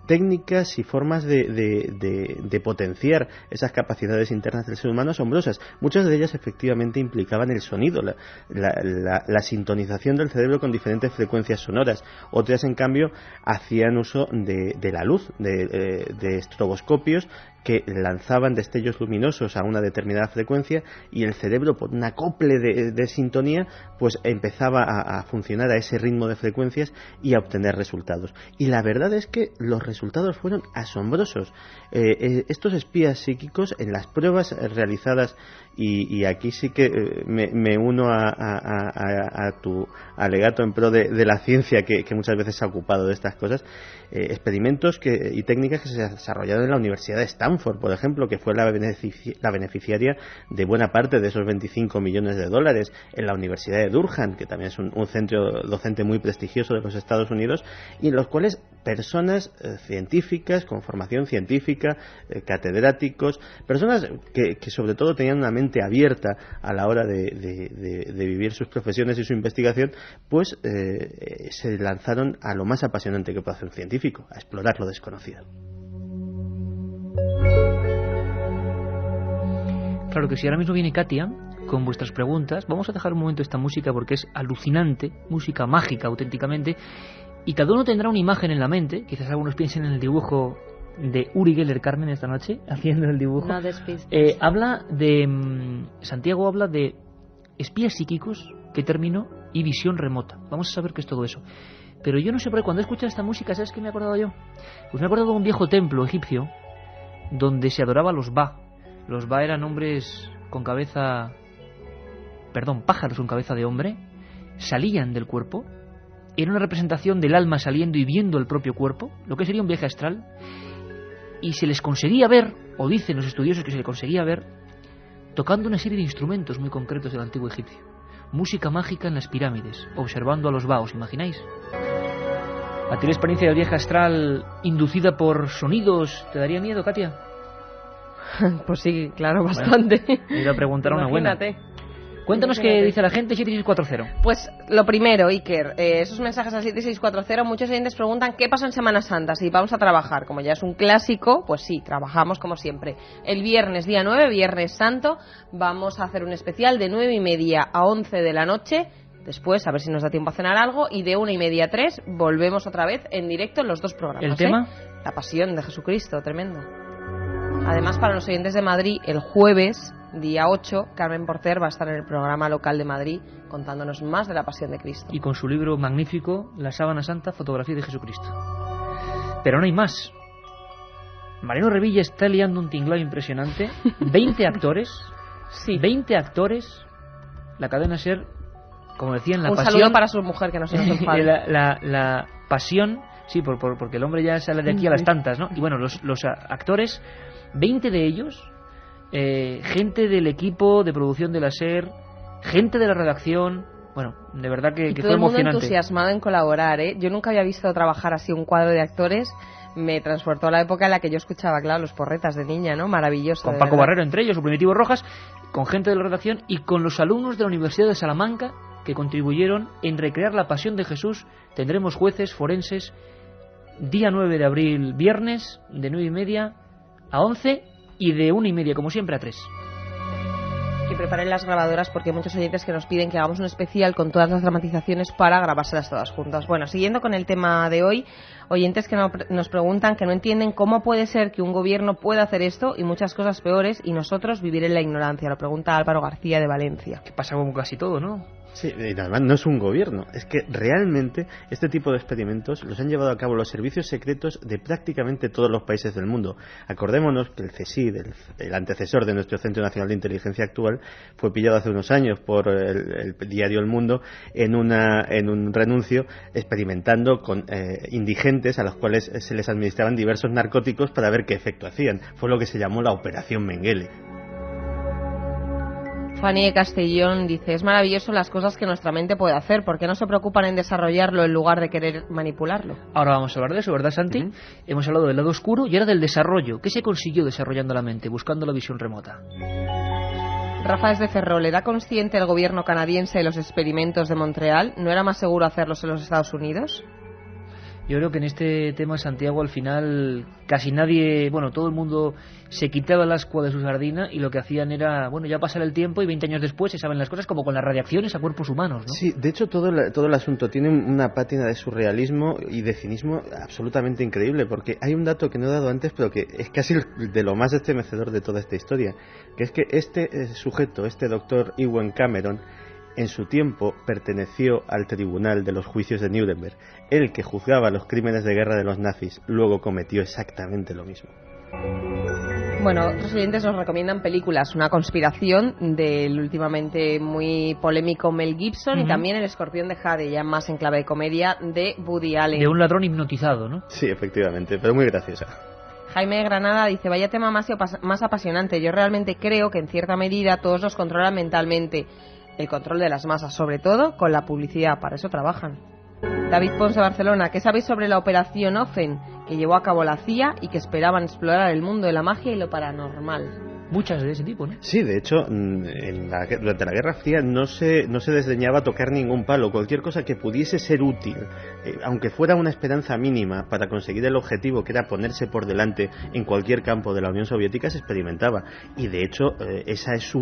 técnicas y formas de potenciar esas capacidades internas del ser humano asombrosas. Muchas de ellas efectivamente implicaban el sonido, la sintonización del cerebro con diferentes frecuencias sonoras. Otras, en cambio, hacían uso de la luz, de estroboscopios que lanzaban destellos luminosos a una determinada frecuencia y el cerebro, por un acople de sintonía, pues empezaba a funcionar a ese ritmo de frecuencias y a obtener resultados. Y la verdad es que los resultados fueron asombrosos. Estos espías psíquicos, en las pruebas realizadas, y aquí sí que me uno a tu alegato en pro de la ciencia que muchas veces se ha ocupado de estas cosas, experimentos y técnicas que se desarrollaron en la Universidad de Stanford, por ejemplo, que fue la beneficiaria de buena parte de esos $25 millones, en la Universidad de Durham, que también es un centro docente muy prestigioso de los Estados Unidos, y en los cuales personas científicas, con formación científica, catedráticos, personas que sobre todo tenían una mente abierta a la hora de vivir sus profesiones y su investigación, pues se lanzaron a lo más apasionante que puede hacer un científico, a explorar lo desconocido. Claro que sí, ahora mismo viene Katia con vuestras preguntas. Vamos a dejar un momento esta música porque es alucinante, música mágica auténticamente, y cada uno tendrá una imagen en la mente. Quizás algunos piensen en el dibujo de Uri Geller, Carmen, esta noche, haciendo el dibujo. No despistes. Santiago habla de espías psíquicos, qué término, y visión remota. Vamos a saber qué es todo eso. Pero yo no sé por qué, cuando he escuchado esta música, ¿sabes qué me he acordado yo? Pues me he acordado de un viejo templo egipcio donde se adoraba a los Ba. Los Ba eran hombres con cabeza... pájaros con cabeza de hombre, salían del cuerpo, era una representación del alma saliendo y viendo el propio cuerpo, lo que sería un viaje astral, y se les conseguía ver, o dicen los estudiosos que se les conseguía ver, tocando una serie de instrumentos muy concretos del antiguo egipcio. Música mágica en las pirámides, observando a los Ba, ¿os imagináis? ¿A ti la experiencia del viaje astral inducida por sonidos te daría miedo, Katia? Pues sí, claro, bastante. Bueno, iba a preguntar a una buena. Cuéntanos qué dice la gente. 7640. Pues lo primero, Iker, esos mensajes al 7640, muchos oyentes preguntan qué pasa en Semana Santa, si vamos a trabajar. Como ya es un clásico, pues sí, trabajamos como siempre. El viernes, día 9, Viernes Santo, vamos a hacer un especial de 9:30 a 11 de la noche. Después, a ver si nos da tiempo a cenar algo, y de 1:30 a 3 volvemos otra vez en directo en los dos programas. ¿El tema? La pasión de Jesucristo, tremendo. Además, para los oyentes de Madrid, el jueves, día 8, Carmen Porter va a estar en el programa local de Madrid contándonos más de la pasión de Cristo. Y con su libro magnífico, La Sábana Santa, fotografía de Jesucristo. Pero no hay más. Mariano Revilla está liando un tinglado impresionante. 20 actores. Sí. 20 actores. La cadena SER, como decían, la un pasión... Un saludo para su mujer, que no se nos enfade. la pasión, sí, porque el hombre ya sale de aquí a las tantas, ¿no? Y bueno, los actores, 20 de ellos, gente del equipo de producción de la SER, gente de la redacción, bueno, de verdad que fue emocionante. Todo el mundo entusiasmado en colaborar, ¿eh? Yo nunca había visto trabajar así un cuadro de actores. Me transportó a la época en la que yo escuchaba, claro, los Porretas de niña, ¿no? Maravilloso. Con Paco Barrero entre ellos, o Primitivo Rojas, con gente de la redacción y con los alumnos de la Universidad de Salamanca que contribuyeron en recrear la pasión de Jesús. Tendremos jueces forenses día 9 de abril, viernes, de 9:30 a 11 y de 1:30, como siempre, a 3. Que preparen las grabadoras, porque hay muchos oyentes que nos piden que hagamos un especial con todas las dramatizaciones para grabárselas todas juntas. Bueno, siguiendo con el tema de hoy, oyentes que nos preguntan que no entienden cómo puede ser que un gobierno pueda hacer esto y muchas cosas peores y nosotros vivir en la ignorancia. Lo pregunta Álvaro García de Valencia. Que pasa con casi todo, ¿no? Sí, y además no es un gobierno, es que realmente este tipo de experimentos los han llevado a cabo los servicios secretos de prácticamente todos los países del mundo. Acordémonos que el CSID, el antecesor de nuestro Centro Nacional de Inteligencia actual, fue pillado hace unos años por el diario El Mundo en un renuncio experimentando con indigentes a los cuales se les administraban diversos narcóticos para ver qué efecto hacían. Fue lo que se llamó la Operación Mengele. Fanny de Castellón dice, es maravilloso las cosas que nuestra mente puede hacer, ¿por qué no se preocupan en desarrollarlo en lugar de querer manipularlo? Ahora vamos a hablar de eso, ¿verdad, Santi? Hemos hablado del lado oscuro y ahora del desarrollo. ¿Qué se consiguió desarrollando la mente, buscando la visión remota? Rafa desde Ferrol, ¿era consciente el gobierno canadiense de los experimentos de Montreal? ¿No era más seguro hacerlos en los Estados Unidos? Yo creo que en este tema, Santiago, al final casi nadie, bueno, todo el mundo se quitaba el ascua de su sardina y lo que hacían era, bueno, ya pasar el tiempo y 20 años después se saben las cosas, como con las radiaciones a cuerpos humanos, ¿no? Sí, de hecho todo el asunto tiene una pátina de surrealismo y de cinismo absolutamente increíble, porque hay un dato que no he dado antes, pero que es casi de lo más estremecedor de toda esta historia, que es que este sujeto, este doctor Ewen Cameron, en su tiempo perteneció al tribunal de los juicios de Nuremberg. El que juzgaba los crímenes de guerra de los nazis luego cometió exactamente lo mismo. Bueno, otros oyentes nos recomiendan películas. Una conspiración del últimamente muy polémico Mel Gibson y también El escorpión de Jade, ya más en clave de comedia, de Woody Allen. De un ladrón hipnotizado, ¿no? Sí, efectivamente, pero muy graciosa. Jaime de Granada dice, vaya tema más apasionante. Yo realmente creo que en cierta medida todos nos controlan mentalmente. el control de las masas, sobre todo con la publicidad, para eso trabajan. David Pons de Barcelona, ¿qué sabéis sobre la operación Ofen que llevó a cabo la CIA y que esperaban explorar el mundo de la magia y lo paranormal? Muchas de ese tipo, ¿no? Sí, de hecho, durante la Guerra Fría no se desdeñaba tocar ningún palo. Cualquier cosa que pudiese ser útil, aunque fuera una esperanza mínima para conseguir el objetivo, que era ponerse por delante en cualquier campo de la Unión Soviética, se experimentaba. Y de hecho, esa es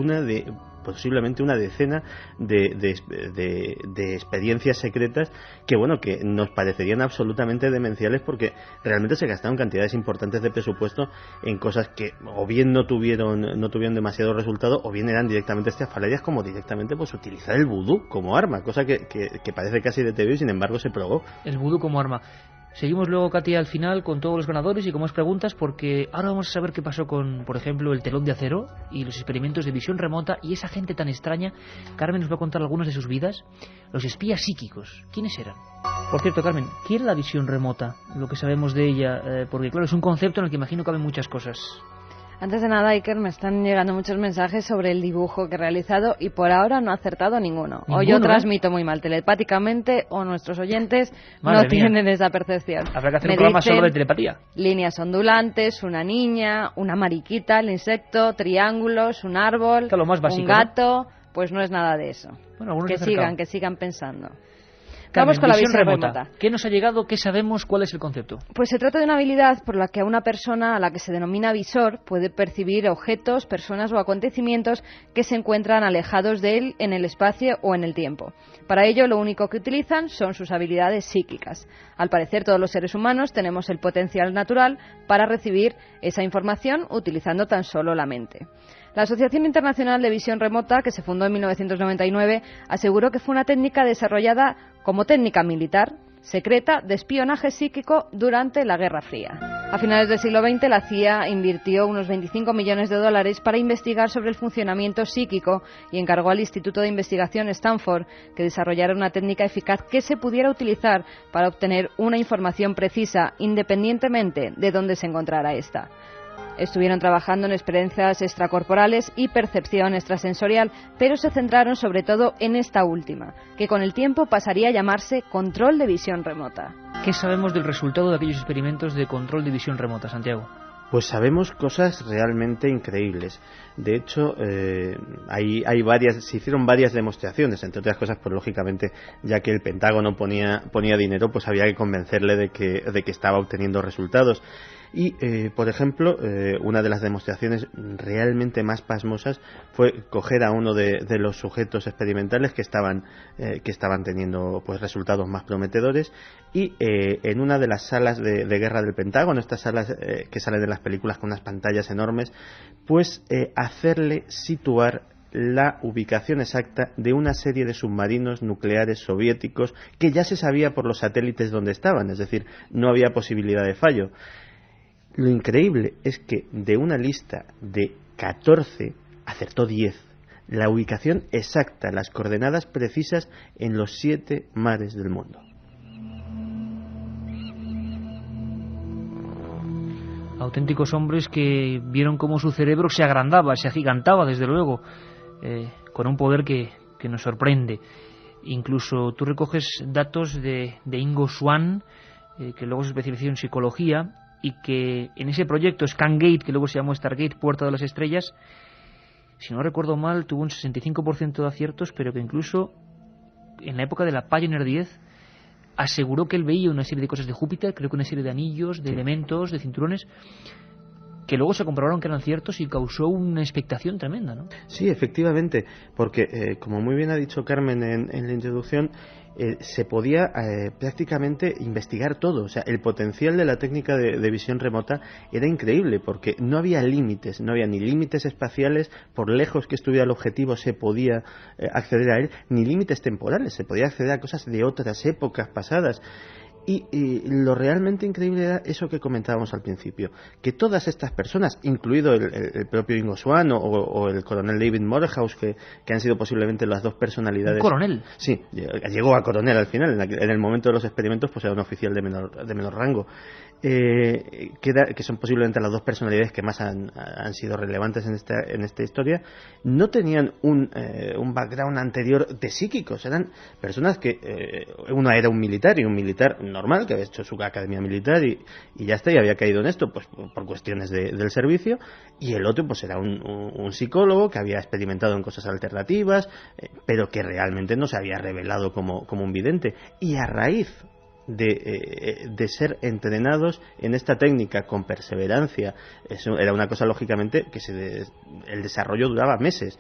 posiblemente una decena de experiencias secretas que nos parecerían absolutamente demenciales, porque realmente se gastaron cantidades importantes de presupuesto en cosas que o bien no tuvieron demasiado resultado, o bien eran directamente estrafalarias, como directamente utilizar el vudú como arma, cosa que parece casi de TV y sin embargo se probó. El vudú como arma. Seguimos luego, Katia, al final con todos los ganadores y con más preguntas, porque ahora vamos a saber qué pasó con, por ejemplo, el telón de acero y los experimentos de visión remota y esa gente tan extraña. Carmen nos va a contar algunas de sus vidas. Los espías psíquicos, ¿quiénes eran? Por cierto, Carmen, ¿qué era la visión remota? Lo que sabemos de ella, porque claro, es un concepto en el que imagino caben muchas cosas. Antes de nada, Iker, me están llegando muchos mensajes sobre el dibujo que he realizado y por ahora no he acertado ninguno. O yo transmito muy mal telepáticamente o nuestros oyentes no tienen esa percepción. Habrá que hacer un programa solo de telepatía. Líneas ondulantes, una niña, una mariquita, el insecto, triángulos, un árbol, lo más básico, un gato. Pues no es nada de eso. Bueno, que sigan pensando. Carmen, vamos con la visión remota. ¿Qué nos ha llegado? ¿Qué sabemos? ¿Cuál es el concepto? Pues se trata de una habilidad por la que una persona a la que se denomina visor puede percibir objetos, personas o acontecimientos que se encuentran alejados de él en el espacio o en el tiempo. Para ello, lo único que utilizan son sus habilidades psíquicas. Al parecer, todos los seres humanos tenemos el potencial natural para recibir esa información utilizando tan solo la mente. La Asociación Internacional de Visión Remota, que se fundó en 1999, aseguró que fue una técnica desarrollada como técnica militar secreta de espionaje psíquico durante la Guerra Fría. A finales del siglo XX, la CIA invirtió unos 25 millones de dólares para investigar sobre el funcionamiento psíquico y encargó al Instituto de Investigación Stanford que desarrollara una técnica eficaz que se pudiera utilizar para obtener una información precisa independientemente de dónde se encontrara esta. Estuvieron trabajando en experiencias extracorporales y percepción extrasensorial, pero se centraron sobre todo en esta última, que con el tiempo pasaría a llamarse control de visión remota. ¿Qué sabemos del resultado de aquellos experimentos de control de visión remota, Santiago? Pues sabemos cosas realmente increíbles. De hecho, se hicieron varias demostraciones, entre otras cosas, pues lógicamente, ya que el Pentágono ponía dinero, pues había que convencerle de que estaba obteniendo resultados. Y, por ejemplo, una de las demostraciones realmente más pasmosas fue coger a uno de los sujetos experimentales que estaban teniendo pues resultados más prometedores y en una de las salas de guerra del Pentágono, estas salas que salen de las películas con unas pantallas enormes, pues hacerle situar la ubicación exacta de una serie de submarinos nucleares soviéticos que ya se sabía por los satélites dónde estaban, es decir, no había posibilidad de fallo. Lo increíble es que de una lista de 14 acertó 10. La ubicación exacta, las coordenadas precisas en los 7 mares del mundo. Auténticos hombres que vieron cómo su cerebro se agrandaba, se agigantaba, desde luego, con un poder que nos sorprende. Incluso tú recoges datos de Ingo Swann, que luego se especializó en psicología, y que en ese proyecto ScanGate, que luego se llamó Stargate, Puerta de las Estrellas, si no recuerdo mal, tuvo un 65% de aciertos, pero que incluso en la época de la Pioneer 10 aseguró que él veía una serie de cosas de Júpiter, creo que una serie de anillos, de elementos, de cinturones, que luego se comprobaron que eran ciertos y causó una expectación tremenda, ¿no? Sí, efectivamente, porque como muy bien ha dicho Carmen en la introducción, se podía prácticamente investigar todo. O sea, el potencial de la técnica de visión remota era increíble, porque no había límites, no había ni límites espaciales, por lejos que estuviera el objetivo se podía acceder a él, ni límites temporales, se podía acceder a cosas de otras épocas pasadas. Y lo realmente increíble era eso que comentábamos al principio, que todas estas personas, incluido el propio Ingo Swann o el coronel David Morehouse, que han sido posiblemente las dos personalidades... ¿Un coronel? Sí, llegó a coronel al final, en el momento de los experimentos pues era un oficial de menor rango. que son posiblemente las dos personalidades que más han sido relevantes en esta historia, no tenían un background anterior de psíquicos. Eran personas que una era un militar, y un militar normal que había hecho su academia militar y ya está, y había caído en esto pues por cuestiones del servicio, y el otro pues era un psicólogo que había experimentado en cosas alternativas, pero que realmente no se había revelado como un vidente. Y a raíz de ser entrenados en esta técnica con perseverancia, eso era una cosa lógicamente que el desarrollo duraba meses,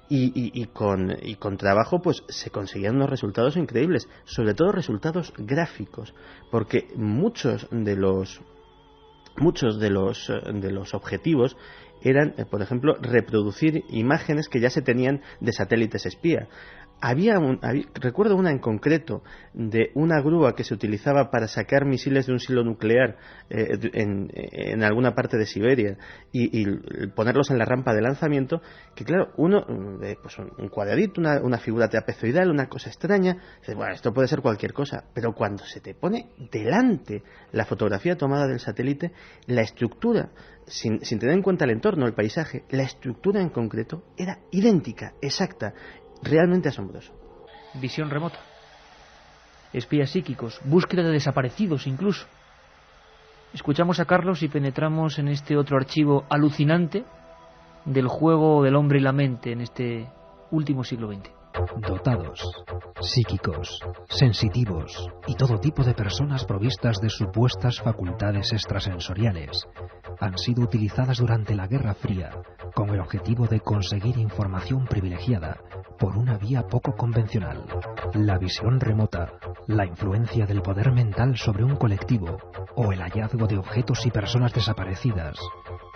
y con trabajo pues se conseguían unos resultados increíbles, sobre todo resultados gráficos, porque muchos de los objetivos eran, por ejemplo, reproducir imágenes que ya se tenían de satélites espía. Recuerdo una en concreto de una grúa que se utilizaba para sacar misiles de un silo nuclear en alguna parte de Siberia y ponerlos en la rampa de lanzamiento, que claro, pues un cuadradito, una figura trapezoidal, una cosa extraña, dices, bueno, esto puede ser cualquier cosa, pero cuando se te pone delante la fotografía tomada del satélite, la estructura, sin tener en cuenta el entorno, el paisaje, la estructura en concreto era idéntica, exacta. Realmente asombroso. Visión remota, espías psíquicos, búsqueda de desaparecidos incluso. Escuchamos a Carlos y penetramos en este otro archivo alucinante del juego del hombre y la mente en este último siglo XX. Dotados, psíquicos, sensitivos y todo tipo de personas provistas de supuestas facultades extrasensoriales han sido utilizadas durante la Guerra Fría con el objetivo de conseguir información privilegiada por una vía poco convencional. La visión remota, la influencia del poder mental sobre un colectivo o el hallazgo de objetos y personas desaparecidas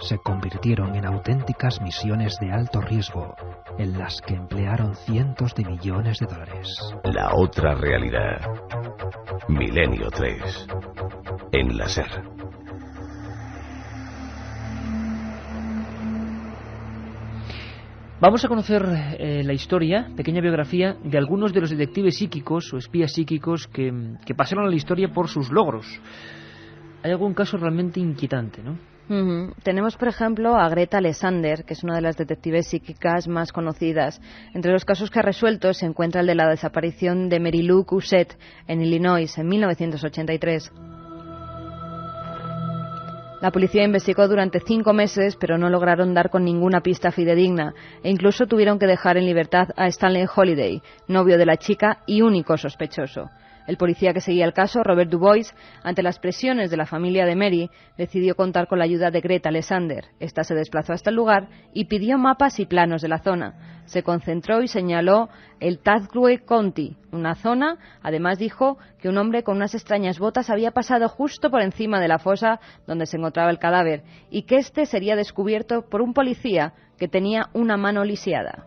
se convirtieron en auténticas misiones de alto riesgo en las que emplearon cientos de millones de dólares. La otra realidad. Milenio 3. En la SER. Vamos a conocer la historia, pequeña biografía, de algunos de los detectives psíquicos o espías psíquicos que pasaron a la historia por sus logros. Hay algún caso realmente inquietante, ¿no? Tenemos, por ejemplo, a Greta Alexander, que es una de las detectives psíquicas más conocidas. Entre los casos que ha resuelto se encuentra el de la desaparición de Mary Lou Cousette en Illinois en 1983. La policía investigó durante 5 meses, pero no lograron dar con ninguna pista fidedigna, e incluso tuvieron que dejar en libertad a Stanley Holiday, novio de la chica y único sospechoso. El policía que seguía el caso, Robert Dubois, ante las presiones de la familia de Mary, decidió contar con la ayuda de Greta Alexander. Esta se desplazó hasta el lugar y pidió mapas y planos de la zona. Se concentró y señaló el Tazewell County, una zona. Además dijo que un hombre con unas extrañas botas había pasado justo por encima de la fosa donde se encontraba el cadáver y que este sería descubierto por un policía que tenía una mano lisiada.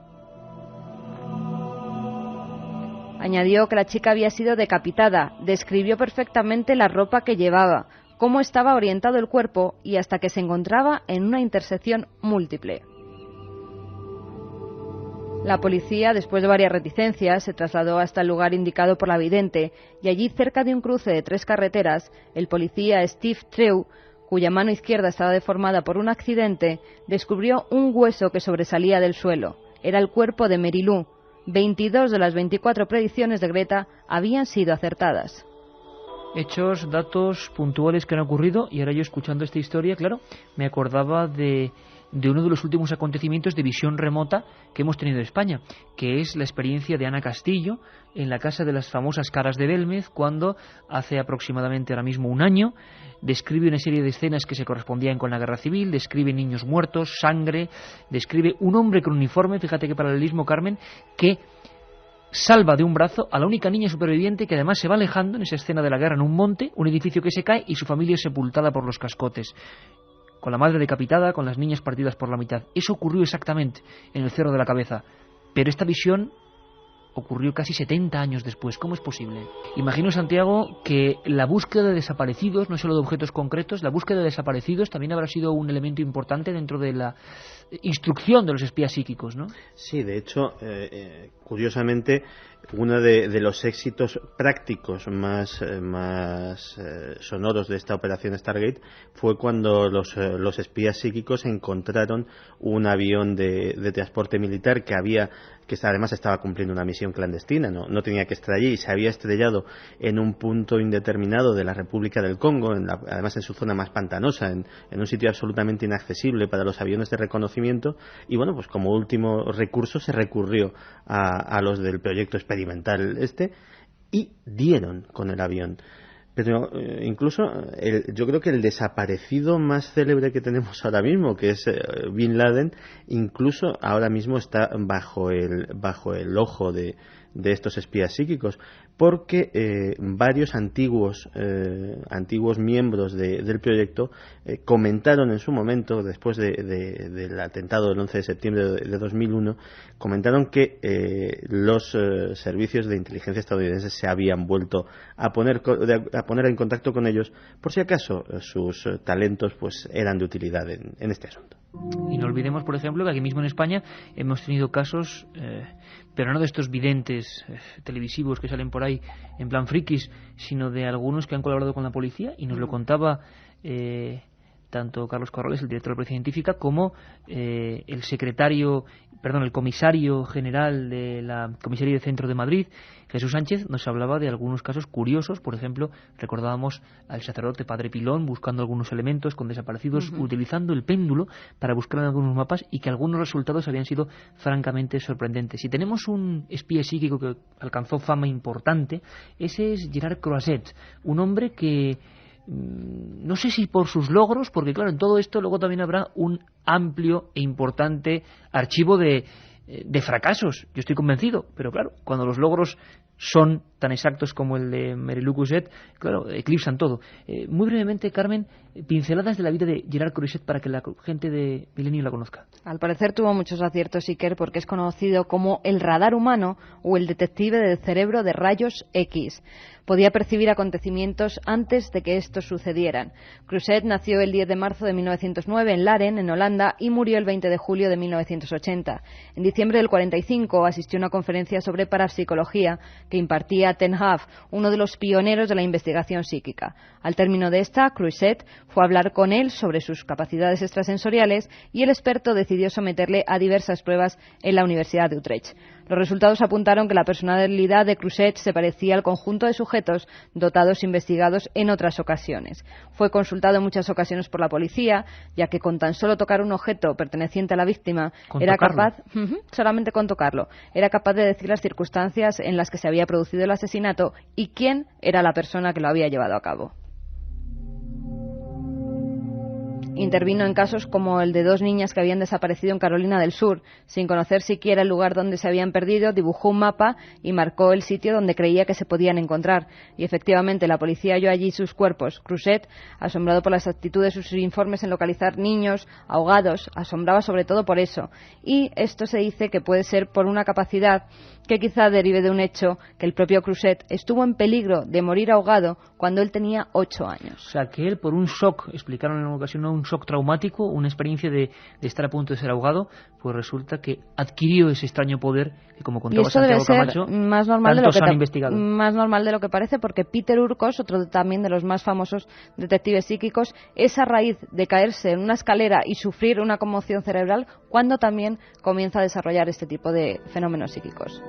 Añadió que la chica había sido decapitada, describió perfectamente la ropa que llevaba, cómo estaba orientado el cuerpo y hasta que se encontraba en una intersección múltiple. La policía, después de varias reticencias, se trasladó hasta el lugar indicado por la vidente y allí, cerca de un cruce de 3 carreteras, el policía Steve Treu, cuya mano izquierda estaba deformada por un accidente, descubrió un hueso que sobresalía del suelo. Era el cuerpo de Mary Lou. 22 de las 24 predicciones de Greta habían sido acertadas. Hechos, datos puntuales que han ocurrido, y ahora yo, escuchando esta historia, claro, me acordaba de uno de los últimos acontecimientos de visión remota que hemos tenido en España, que es la experiencia de Ana Castillo en la Casa de las Famosas Caras de Belmez, cuando hace aproximadamente ahora mismo un año describe una serie de escenas que se correspondían con la guerra civil, describe niños muertos, sangre, describe un hombre con uniforme, fíjate qué paralelismo, Carmen, que salva de un brazo a la única niña superviviente, que además se va alejando en esa escena de la guerra en un monte, un edificio que se cae y su familia es sepultada por los cascotes, con la madre decapitada, con las niñas partidas por la mitad. Eso ocurrió exactamente en el Cerro de la Cabeza, pero esta visión ocurrió casi 70 años después. ¿Cómo es posible? Imagino, Santiago, que la búsqueda de desaparecidos, no solo de objetos concretos, la búsqueda de desaparecidos también habrá sido un elemento importante dentro de instrucción de los espías psíquicos, ¿no? Sí, de hecho, curiosamente, uno de los éxitos prácticos más sonoros de esta operación Stargate fue cuando los espías psíquicos encontraron un avión de transporte militar que además estaba cumpliendo una misión clandestina, no tenía que estar allí, y se había estrellado en un punto indeterminado de la República del Congo, además en su zona más pantanosa, en un sitio absolutamente inaccesible para los aviones de reconocimiento, y bueno, pues como último recurso se recurrió a los del proyecto experimental y dieron con el avión. Pero incluso yo creo que el desaparecido más célebre que tenemos ahora mismo, que es Bin Laden, incluso ahora mismo está bajo el ojo de estos espías psíquicos, porque varios antiguos miembros del proyecto comentaron en su momento, después del atentado del 11 de septiembre de 2001, comentaron que los servicios de inteligencia estadounidenses se habían vuelto a poner en contacto con ellos por si acaso sus talentos pues eran de utilidad en este asunto. Y no olvidemos, por ejemplo, que aquí mismo en España hemos tenido casos, pero no de estos videntes televisivos que salen por ahí en plan frikis, sino de algunos que han colaborado con la policía, y nos lo contaba tanto Carlos Corrales, el director de la Policía Científica, como el comisario general de la Comisaría de Centro de Madrid, Jesús Sánchez, nos hablaba de algunos casos curiosos. Por ejemplo, recordábamos al sacerdote Padre Pilón buscando algunos elementos con desaparecidos, utilizando el péndulo para buscar en algunos mapas, y que algunos resultados habían sido francamente sorprendentes. Si tenemos un espía psíquico que alcanzó fama importante, ese es Gerard Croiset, un hombre que no sé si por sus logros, porque claro, en todo esto luego también habrá un amplio e importante archivo de fracasos, yo estoy convencido, pero claro, cuando los logros son tan exactos como el de Mary-Lou Cousset, claro, eclipsan todo. Muy brevemente, Carmen, pinceladas de la vida de Gerard Croiset para que la gente de Milenio la conozca. Al parecer tuvo muchos aciertos Iker, porque es conocido como el radar humano o el detective del cerebro de rayos X. Podía percibir acontecimientos antes de que estos sucedieran. Croiset nació el 10 de marzo de 1909 en Laren, en Holanda, y murió el 20 de julio de 1980. En diciembre del 45 asistió a una conferencia sobre parapsicología que impartía Ten Haf, uno de los pioneros de la investigación psíquica. Al término de esta, Croiset fue a hablar con él sobre sus capacidades extrasensoriales, y el experto decidió someterle a diversas pruebas en la Universidad de Utrecht. Los resultados apuntaron que la personalidad de Croiset se parecía al conjunto de sujetos dotados investigados en otras ocasiones. Fue consultado en muchas ocasiones por la policía, ya que con tan solo tocar un objeto perteneciente a la víctima solamente con tocarlo, era capaz de decir las circunstancias en las que se había producido el asesinato y quién era la persona que lo había llevado a cabo. Intervino en casos como el de dos niñas que habían desaparecido en Carolina del Sur. Sin conocer siquiera el lugar donde se habían perdido, dibujó un mapa y marcó el sitio donde creía que se podían encontrar. Y efectivamente, la policía halló allí sus cuerpos. Croiset, asombrado por la exactitud de sus informes en localizar niños ahogados, asombraba sobre todo por eso. Y esto se dice que puede ser por una capacidad que quizá derive de un hecho, que el propio Croiset estuvo en peligro de morir ahogado cuando él tenía 8 años. O sea, que él por un shock, explicaron en una ocasión, un shock traumático, una experiencia de estar a punto de ser ahogado, pues resulta que adquirió ese extraño poder que, como contaba Santiago Camacho, más normal han investigado. Más normal de lo que parece, porque Peter Urkos, otro también de los más famosos detectives psíquicos, es a raíz de caerse en una escalera y sufrir una conmoción cerebral cuando también comienza a desarrollar este tipo de fenómenos psíquicos.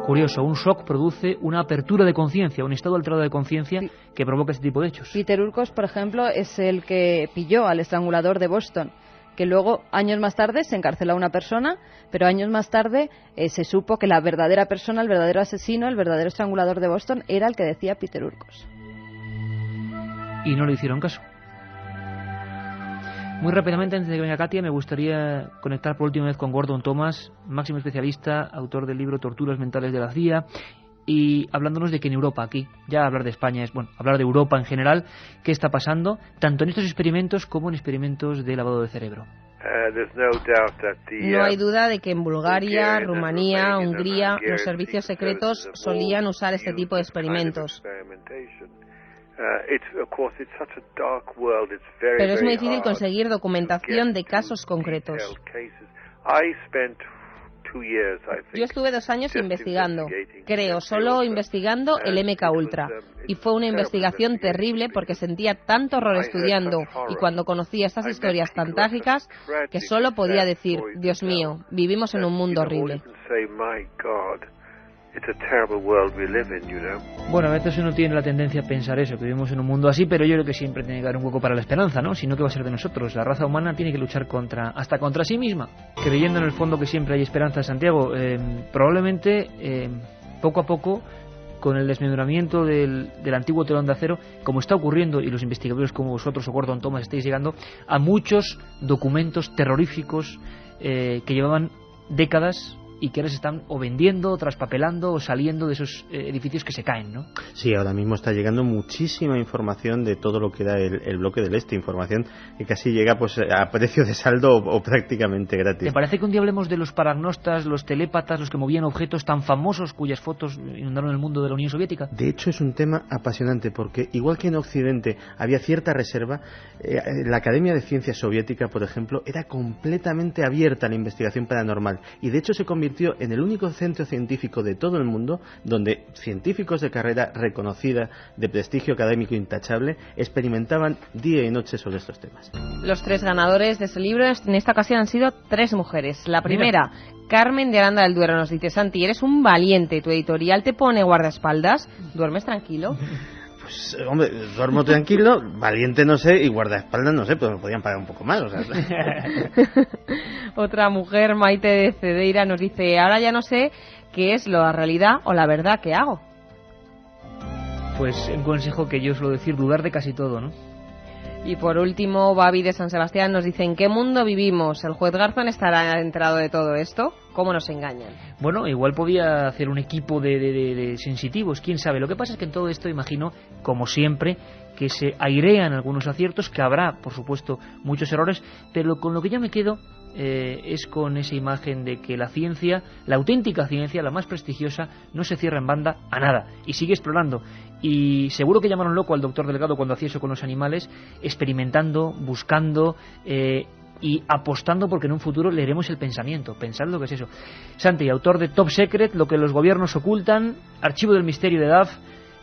Curioso, un shock produce una apertura de conciencia, un estado alterado de conciencia que provoca este tipo de hechos. Peter Urkos, por ejemplo, es el que pilló al estrangulador de Boston, que luego, años más tarde, se encarceló a una persona, pero años más tarde se supo que la verdadera persona, el verdadero asesino, el verdadero estrangulador de Boston, era el que decía Peter Urkos. Y no le hicieron caso. Muy rápidamente, antes de que venga Katia, me gustaría conectar por última vez con Gordon Thomas, máximo especialista, autor del libro Torturas mentales de la CIA, y hablándonos de que en Europa, aquí, ya hablar de España es, hablar de Europa en general, qué está pasando, tanto en estos experimentos como en experimentos de lavado de cerebro. No hay duda de que en Bulgaria, Rumanía, Hungría, los servicios secretos solían usar este tipo de experimentos. Pero es muy difícil conseguir documentación de casos concretos. Yo estuve 2 años investigando, solo investigando el MK Ultra. Y fue una investigación terrible porque sentía tanto horror estudiando y cuando conocía estas historias tan trágicas que solo podía decir, Dios mío, vivimos en un mundo horrible. Bueno, a veces uno tiene la tendencia a pensar eso, que vivimos en un mundo así, pero yo creo que siempre tiene que haber un hueco para la esperanza, ¿no? Si no, ¿qué va a ser de nosotros? La raza humana tiene que luchar hasta contra sí misma. Creyendo en el fondo que siempre hay esperanza, Santiago, probablemente poco a poco, con el desmembramiento del antiguo telón de acero, como está ocurriendo, y los investigadores como vosotros o Gordon Thomas estáis llegando a muchos documentos terroríficos que llevaban décadas y que ahora se están o vendiendo, o traspapelando, o saliendo de esos edificios que se caen, ¿no? Sí, ahora mismo está llegando muchísima información de todo lo que da el bloque del Este, información que casi llega pues a precio de saldo o prácticamente gratis. ¿Te parece que un día hablemos de los paragnostas, los telépatas, los que movían objetos tan famosos cuyas fotos inundaron el mundo de la Unión Soviética? De hecho, es un tema apasionante porque, igual que en Occidente había cierta reserva, la Academia de Ciencias Soviética, por ejemplo, era completamente abierta a la investigación paranormal y de hecho se convirtió en el único centro científico de todo el mundo donde científicos de carrera reconocida, de prestigio académico intachable, experimentaban día y noche sobre estos temas. Los 3 ganadores de ese libro en esta ocasión han sido 3 mujeres. La primera, Carmen de Aranda del Duero, nos dice: Santi, eres un valiente, tu editorial te pone guardaespaldas, ¿duermes tranquilo? Pues, hombre, duermo tranquilo, valiente no sé, y guardaespaldas no sé, pero me podían pagar un poco más, o sea. Otra mujer, Maite de Cedeira, nos dice: ahora ya no sé qué es la realidad o la verdad que hago. Pues un consejo que yo suelo decir, dudar de casi todo, ¿no? Y por último, Babi de San Sebastián nos dice: ¿en qué mundo vivimos? ¿El juez Garzón estará enterado de todo esto? ¿Cómo nos engañan? Bueno, igual podía hacer un equipo de sensitivos, quién sabe. Lo que pasa es que en todo esto, imagino, como siempre, que se airean algunos aciertos, que habrá, por supuesto, muchos errores, pero con lo que yo me quedo es con esa imagen de que la ciencia, la auténtica ciencia, la más prestigiosa, no se cierra en banda a nada y sigue explorando. Y seguro que llamaron loco al doctor Delgado cuando hacía eso con los animales, experimentando, buscando y apostando porque en un futuro leeremos el pensamiento. Pensad lo que es eso. Santi, autor de Top Secret, lo que los gobiernos ocultan, Archivo del misterio de Duff.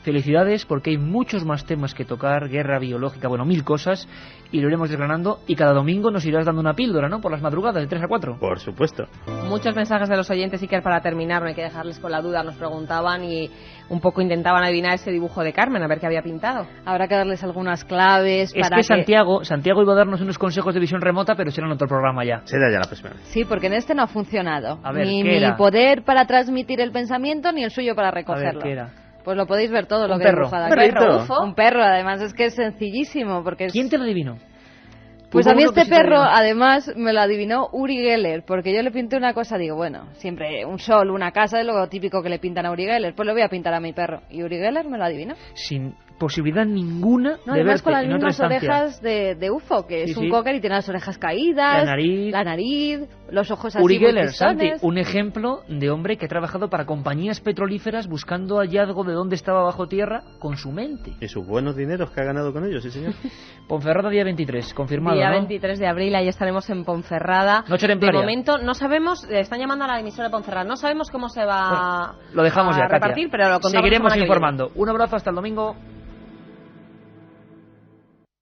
Felicidades, porque hay muchos más temas que tocar, guerra biológica, bueno, 1000 cosas, y lo iremos desgranando, y cada domingo nos irás dando una píldora, ¿no?, por las madrugadas, de 3 a 4. Por supuesto. Muchos mensajes de los oyentes, y que para terminar no hay que dejarles con la duda, nos preguntaban y un poco intentaban adivinar ese dibujo de Carmen, a ver qué había pintado. Habrá que darles algunas claves es para que Santiago iba a darnos unos consejos de visión remota, pero será en otro programa ya. Será ya la próxima vez. Sí, porque en este no ha funcionado. A ver, ni ¿qué era? mi poder para transmitir el pensamiento, ni el suyo para recogerlo. A ver, ¿qué era? Pues lo podéis ver todo, lo un que he perro. dibujado aquí. Un perro, además es que es sencillísimo. Porque ¿Quién te lo adivinó? Pues a mí este perro, además, me lo adivinó Uri Geller, porque yo le pinté una cosa, digo, bueno, siempre un sol, una casa, es lo típico que le pintan a Uri Geller, pues lo voy a pintar a mi perro. Y Uri Geller me lo adivinó. Sin posibilidad ninguna no, de además verte con las en otra mismas estancia. orejas de UFO, que es Sí, un sí. cocker y tiene las orejas caídas, La nariz, los ojos así Uri muy Geller, Santi, pistones. un ejemplo de hombre que ha trabajado para compañías petrolíferas buscando hallazgo de dónde estaba bajo tierra con su mente. Y sus buenos dineros que ha ganado con ellos, sí señor. Ponferrada día 23, confirmado, Día ¿no? 23 de abril, ahí estaremos en Ponferrada. Noche templaria. De momento no sabemos, están llamando a la emisora de Ponferrada, no sabemos cómo se va Lo dejamos a ya, Katia. repartir, pero lo contamos Seguiremos la semana que informando. Un abrazo, hasta el domingo.